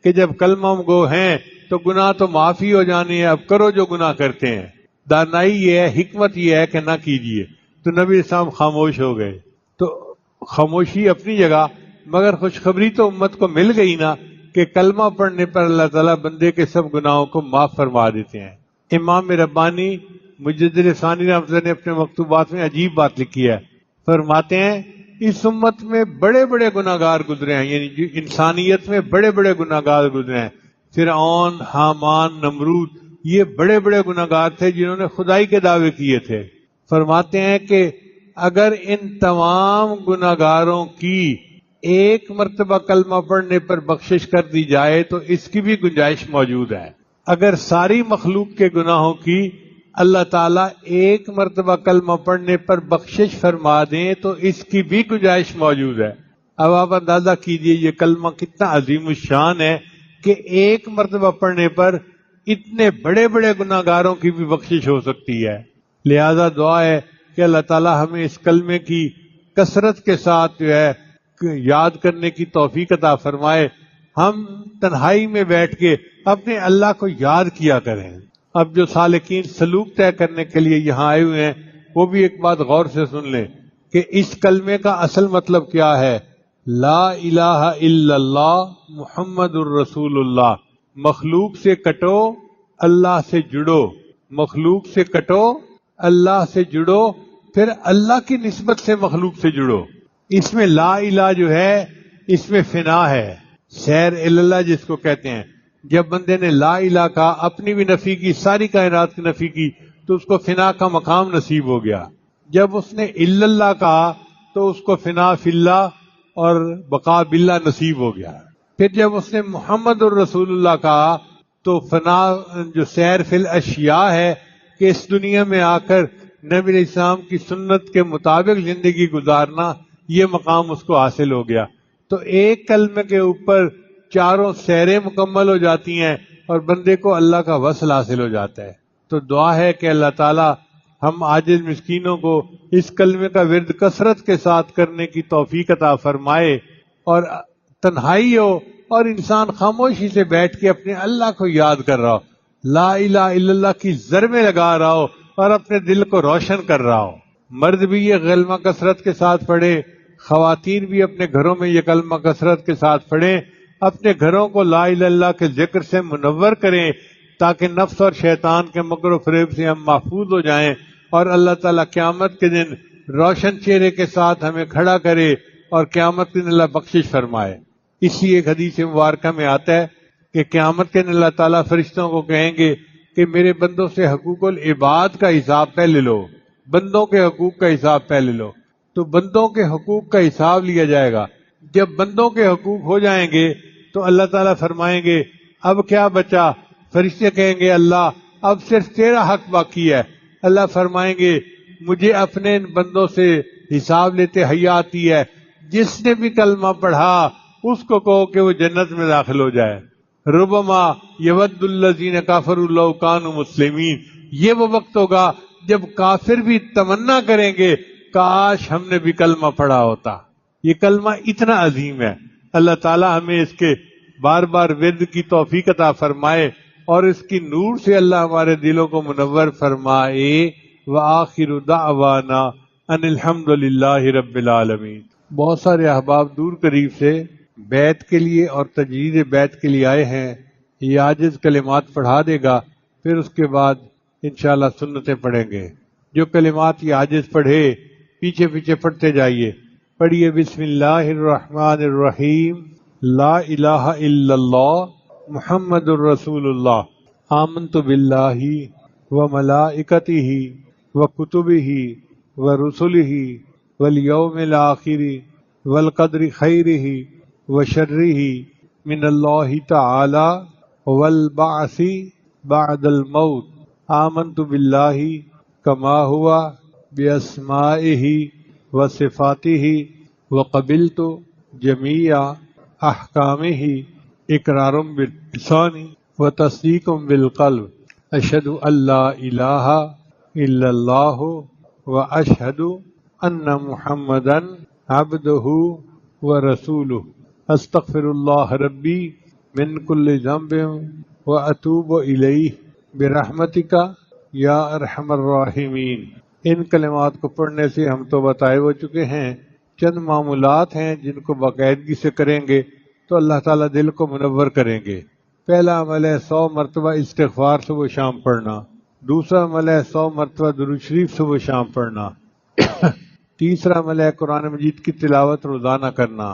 کہ جب کلمہ گو ہیں تو گناہ تو معافی ہو جانے ہیں، اب کرو جو گناہ کرتے ہیں۔ دانائی یہ ہے، حکمت یہ ہے کہ نہ کیجیے۔ تو نبی اسلام خاموش ہو گئے۔ تو خاموشی اپنی جگہ، مگر خوشخبری تو امت کو مل گئی نا کہ کلمہ پڑھنے پر اللہ تعالیٰ بندے کے سب گناہوں کو معاف فرما دیتے ہیں۔ امام ربانی مجدد ثانی رحمۃ اللہ نے اپنے مکتوبات میں عجیب بات لکھی ہے، فرماتے ہیں اس امت میں بڑے بڑے گناہگار گزرے ہیں، یعنی جو انسانیت میں بڑے بڑے گناہگار گزرے ہیں۔ فرعون، حامان، نمرود، یہ بڑے بڑے گناہگار تھے جنہوں نے خدائی کے دعوے کیے تھے۔ فرماتے ہیں کہ اگر ان تمام گناہگاروں کی ایک مرتبہ کلمہ پڑھنے پر بخشش کر دی جائے تو اس کی بھی گنجائش موجود ہے۔ اگر ساری مخلوق کے گناہوں کی اللہ تعالیٰ ایک مرتبہ کلمہ پڑھنے پر بخشش فرما دیں تو اس کی بھی گنجائش موجود ہے۔ اب آپ اندازہ کیجئے یہ کلمہ کتنا عظیم الشان ہے کہ ایک مرتبہ پڑھنے پر اتنے بڑے بڑے گناہگاروں کی بھی بخشش ہو سکتی ہے۔ لہذا دعا ہے کہ اللہ تعالیٰ ہمیں اس کلمے کی کثرت کے ساتھ جو ہے یاد کرنے کی توفیق عطا فرمائے۔ ہم تنہائی میں بیٹھ کے اپنے اللہ کو یاد کیا کریں۔ اب جو سالکین سلوک طے کرنے کے لیے یہاں آئے ہوئے ہیں وہ بھی ایک بات غور سے سن لیں کہ اس کلمے کا اصل مطلب کیا ہے۔ لا الہ الا اللہ محمد الرسول اللہ۔ مخلوق سے کٹو، اللہ سے جڑو، مخلوق سے کٹو، اللہ سے جڑو، پھر اللہ کی نسبت سے مخلوق سے جڑو۔ اس میں لا الہ جو ہے اس میں فنا ہے، سیر اللہ جس کو کہتے ہیں۔ جب بندے نے لا الہ کہا، اپنی بھی نفی کی، ساری کائنات کی نفی کی، تو اس کو فنا کا مقام نصیب ہو گیا۔ جب اس نے الا اللہ کہا تو اس کو فنا فی اللہ اور بقاء باللہ نصیب ہو گیا۔ پھر جب اس نے محمد الرسول اللہ کہا تو فنا جو سیر فی الاشیاء ہے کہ اس دنیا میں آ کر نبی علیہ السلام کی سنت کے مطابق زندگی گزارنا، یہ مقام اس کو حاصل ہو گیا۔ تو ایک کلمے کے اوپر چاروں سیریں مکمل ہو جاتی ہیں اور بندے کو اللہ کا وصل حاصل ہو جاتا ہے۔ تو دعا ہے کہ اللہ تعالیٰ ہم عاجز مسکینوں کو اس کلمے کا ورد کثرت کے ساتھ کرنے کی توفیق عطا فرمائے، اور تنہائی ہو اور انسان خاموشی سے بیٹھ کے اپنے اللہ کو یاد کر رہا ہو لا الہ الا اللہ کی ضربیں لگا رہا ہو اور اپنے دل کو روشن کر رہا ہو۔ مرد بھی یہ کلمہ کثرت کے ساتھ پڑھے، خواتین بھی اپنے گھروں میں یہ کلمہ کثرت کے ساتھ پڑھیں، اپنے گھروں کو لا الہ الا اللہ کے ذکر سے منور کریں تاکہ نفس اور شیطان کے مکر و فریب سے ہم محفوظ ہو جائیں اور اللہ تعالیٰ قیامت کے دن روشن چہرے کے ساتھ ہمیں کھڑا کرے اور قیامت کے دن اللہ بخشش فرمائے۔ اسی ایک حدیث مبارکہ میں آتا ہے کہ قیامت کے دن اللہ تعالیٰ فرشتوں کو کہیں گے کہ میرے بندوں سے حقوق العباد کا حساب پہلے لو، بندوں کے حقوق کا حساب پہلے لو۔ تو بندوں کے حقوق کا حساب لیا جائے گا۔ جب بندوں کے حقوق ہو جائیں گے تو اللہ تعالیٰ فرمائیں گے اب کیا بچا؟ فرشتے کہیں گے اللہ اب صرف تیرا حق باقی ہے۔ اللہ فرمائیں گے مجھے اپنے ان بندوں سے حساب لیتے حیا آتی ہے، جس نے بھی کلمہ پڑھا اس کو کہو کہ وہ جنت میں داخل ہو جائے۔ ربما یود الذین کفروا لو کانوا مسلمین، یہ وہ وقت ہوگا جب کافر بھی تمنا کریں گے کاش ہم نے بھی کلمہ پڑھا ہوتا۔ یہ کلمہ اتنا عظیم ہے، اللہ تعالی ہمیں اس کے بار بار ورد کی توفیق عطا فرمائے اور اس کی نور سے اللہ ہمارے دلوں کو منور فرمائے۔ وآخر دعوانا ان الحمد للہ رب العالمین۔ بہت سارے احباب دور قریب سے بیت کے لیے اور تجدید بیت کے لیے آئے ہیں، یہ عاجز کلمات پڑھا دے گا، پھر اس کے بعد انشاءاللہ سنتیں پڑھیں گے۔ جو کلمات یہ عاجز پڑھے پیچھے پیچھے پڑھتے جائیے۔ پڑھیے بسم اللہ الرحمن الرحیم، لا الہ الا اللہ محمد الرسول اللہ، آمنت باللہ وملائکتہ وکتبہ ورسلہ والیوم الآخر والقدر خیرہ وشرہ من اللہ تعالی والبعث بعد الموت، آمنت باللہ کما ہوا باسمائہ وصفاتہ وقبلت جمیع احکامہ اقرار باللسان وتصدیق بالقلب، اشہد ان لا الہ الا اللہ واشہد ان محمدا عبدہ ورسولہ، استغفر اللہ ربی من کل ذنب واتوب الیہ برحمتک یا ارحم الراحمین۔ ان کلمات کو پڑھنے سے ہم تو بتائے ہو چکے ہیں، چند معمولات ہیں جن کو باقاعدگی سے کریں گے تو اللہ تعالیٰ دل کو منور کریں گے۔ پہلا عمل ہے 100 مرتبہ استغفار صبح و شام پڑھنا، دوسرا عمل ہے 100 مرتبہ درود شریف صبح و شام پڑھنا، تیسرا عمل ہے قرآن مجید کی تلاوت روزانہ کرنا،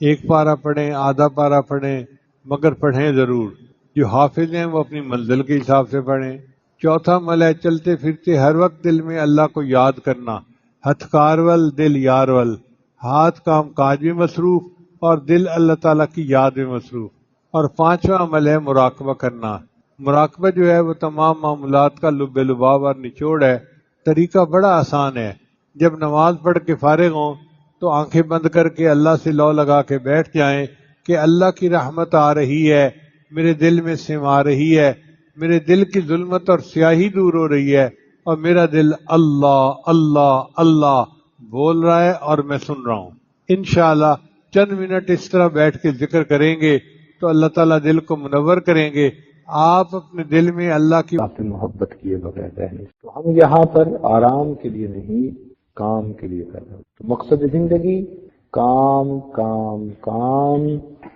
ایک پارہ پڑھیں آدھا پارہ پڑھیں مگر پڑھیں ضرور، جو حافظ ہیں وہ اپنی منزل کے حساب سے پڑھیں۔ چوتھا عمل ہے چلتے پھرتے ہر وقت دل میں اللہ کو یاد کرنا، ہتھکار ول دل یار ول، ہاتھ کام کاج میں مصروف اور دل اللہ تعالیٰ کی یاد میں مصروف۔ اور پانچواں عمل ہے مراقبہ کرنا۔ مراقبہ جو ہے وہ تمام معاملات کا لب لباب اور نچوڑ ہے۔ طریقہ بڑا آسان ہے، جب نماز پڑھ کے فارغ ہوں تو آنکھیں بند کر کے اللہ سے لو لگا کے بیٹھ جائیں کہ اللہ کی رحمت آ رہی ہے، میرے دل میں سما رہی ہے، میرے دل کی ظلمت اور سیاہی دور ہو رہی ہے اور میرا دل اللہ اللہ اللہ بول رہا ہے اور میں سن رہا ہوں۔ انشاءاللہ چند منٹ اس طرح بیٹھ کے ذکر کریں گے تو اللہ تعالیٰ دل کو منور کریں گے۔ آپ اپنے دل میں اللہ کی محبت کیے بغیر رہ نہیں۔ تو ہم یہاں پر آرام کے لیے نہیں، کام کے لیے کر رہے ہیں۔ تو مقصد زندگی کام کام کام،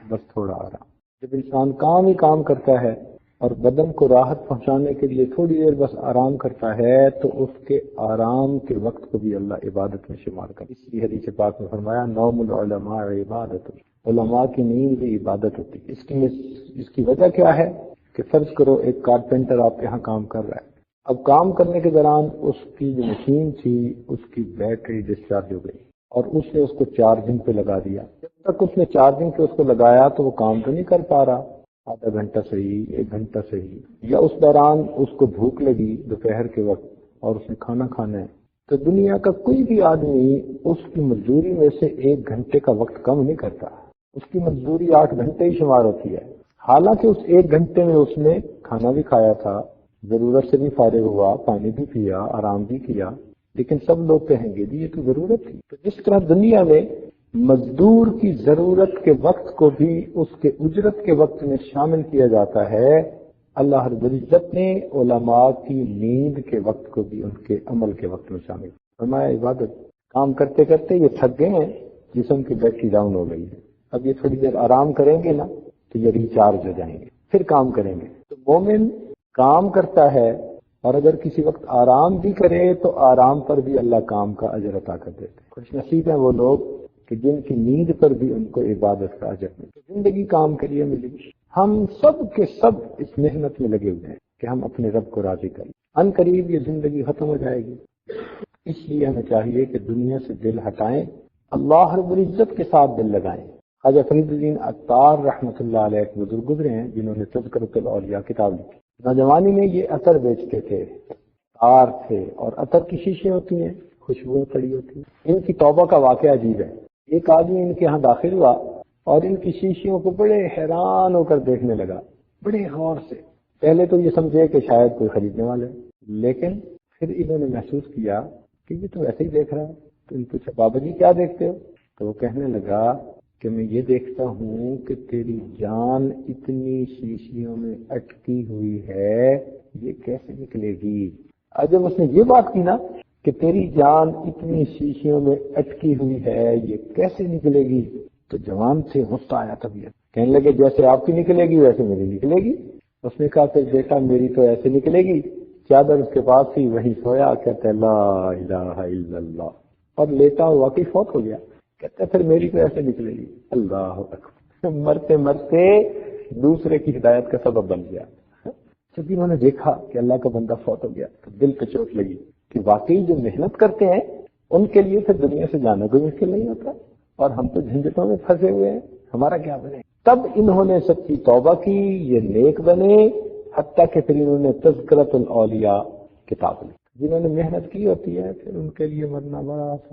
بس تھوڑا آرام۔ جب انسان کام ہی کام کرتا ہے اور بدن کو راحت پہنچانے کے لیے تھوڑی دیر بس آرام کرتا ہے تو اس کے آرام کے وقت کو بھی اللہ عبادت میں شمار کرے۔ اس لیے حدیث پاک میں فرمایا نوم العلماء عبادت، علماء کی نیند بھی عبادت ہوتی ہے۔ اس کی وجہ کیا ہے کہ فرض کرو ایک کارپینٹر آپ کے یہاں کام کر رہا ہے، اب کام کرنے کے دوران اس کی جو مشین تھی اس کی بیٹری ڈسچارج ہو گئی اور اس نے اس کو چارجنگ پہ لگا دیا۔ جب تک اس نے چارجنگ پہ اس کو لگایا تو وہ کام تو نہیں کر پا رہا، آدھا گھنٹہ صحیح، 1 گھنٹہ صحیح، یا اس دوران اس کو بھوک لگی دوپہر کے وقت اور اس نے کھانا کھانا ہے، تو دنیا کا کوئی بھی آدمی اس کی مزدوری میں سے 1 گھنٹے کا وقت کم نہیں کرتا، اس کی مزدوری 8 گھنٹے ہی شمار ہوتی ہے۔ حالانکہ اس 1 گھنٹے میں اس نے کھانا بھی کھایا تھا، ضرورت سے بھی فارغ ہوا، پانی بھی پیا، آرام بھی کیا، لیکن سب لوگ کہیں گے جی یہ تو ضرورت تھی۔ تو جس طرح دنیا میں مزدور کی ضرورت کے وقت کو بھی اس کے اجرت کے وقت میں شامل کیا جاتا ہے، اللہ رب العزت نے علماء کی نیند کے وقت کو بھی ان کے عمل کے وقت میں شامل فرمایا۔ عبادت کام کرتے کرتے یہ تھک گئے ہیں، جسم کی بیٹری ڈاؤن ہو گئی ہے، اب یہ تھوڑی دیر آرام کریں گے نا تو یہ ریچارج ہو جائیں گے، پھر کام کریں گے۔ تو مومن کام کرتا ہے، اور اگر کسی وقت آرام بھی کرے تو آرام پر بھی اللہ کام کا اجر عطا کر دیتے ہیں۔ خوش نصیب ہیں وہ لوگ کہ جن کی نیند پر بھی ان کو عبادت کا اجر ملے۔ زندگی کام کے لیے ملی، ہم سب کے سب اس محنت میں لگے ہوئے ہیں کہ ہم اپنے رب کو راضی کریں۔ ان قریب یہ زندگی ختم ہو جائے گی، اس لیے ہمیں چاہیے کہ دنیا سے دل ہٹائیں، اللہ رب العزت کے ساتھ دل لگائیں۔ خواجہ فرید الدین عطار رحمۃ اللہ علیہ ایک بزرگ گزرے ہیں جنہوں نے تذکرۃ الاولیاء کتاب لکھی۔ نوجوانی میں یہ عطر بیچتے تھے، تار تھے، اور عطر کی شیشیں ہوتی ہیں، خوشبوئیں پڑی ہوتی ہیں۔ ان کی توبہ کا واقعہ عجیب ہے۔ ایک آدمی ان کے ہاں داخل ہوا اور ان کی شیشیوں کو بڑے حیران ہو کر دیکھنے لگا، بڑے غور سے۔ پہلے تو یہ سمجھے کہ شاید کوئی خریدنے والے، لیکن پھر انہوں نے محسوس کیا کہ یہ تو ایسے ہی دیکھ رہا ہے۔ تو ان پوچھا بابا جی کیا دیکھتے ہو؟ تو وہ کہنے لگا کہ میں یہ دیکھتا ہوں کہ تیری جان اتنی شیشیوں میں اٹکی ہوئی ہے، یہ کیسے نکلے گی؟ آج جب اس نے یہ بات کی نا کہ تیری جان اتنی شیشیوں میں اٹکی ہوئی ہے، یہ کیسے نکلے گی، تو جوان سے غصہ آیا طبیعت، کہنے لگے جیسے آپ کی نکلے گی ویسے میری نکلے گی۔ اس نے کہا پھر بیٹا میری تو ایسے نکلے گی۔ چادر اس کے پاس تھی، وہیں سویا، کہتے ہیں لا الہ الا اللہ، اور لیٹا اور واقعی فوت ہو گیا۔ کہتے پھر میری تو ایسے نکلے گی۔ اللہ اکبر، مرتے مرتے دوسرے کی ہدایت کا سبب بن گیا۔ جب انہوں نے دیکھا کہ اللہ کا بندہ فوت ہو گیا تو دل پہ چوٹ لگی کہ واقعی جو محنت کرتے ہیں ان کے لیے پھر دنیا سے جانا کوئی مشکل نہیں ہوتا، اور ہم تو جھنجھٹوں میں پھنسے ہوئے ہیں، ہمارا کیا بنے؟ تب انہوں نے سچی توبہ کی، یہ نیک بنے، حتیٰ کہ پھر انہوں نے تذکرۃ الاولیاء کتاب لی۔ جنہوں نے محنت کی ہوتی ہے پھر ان کے لیے مرنا بڑا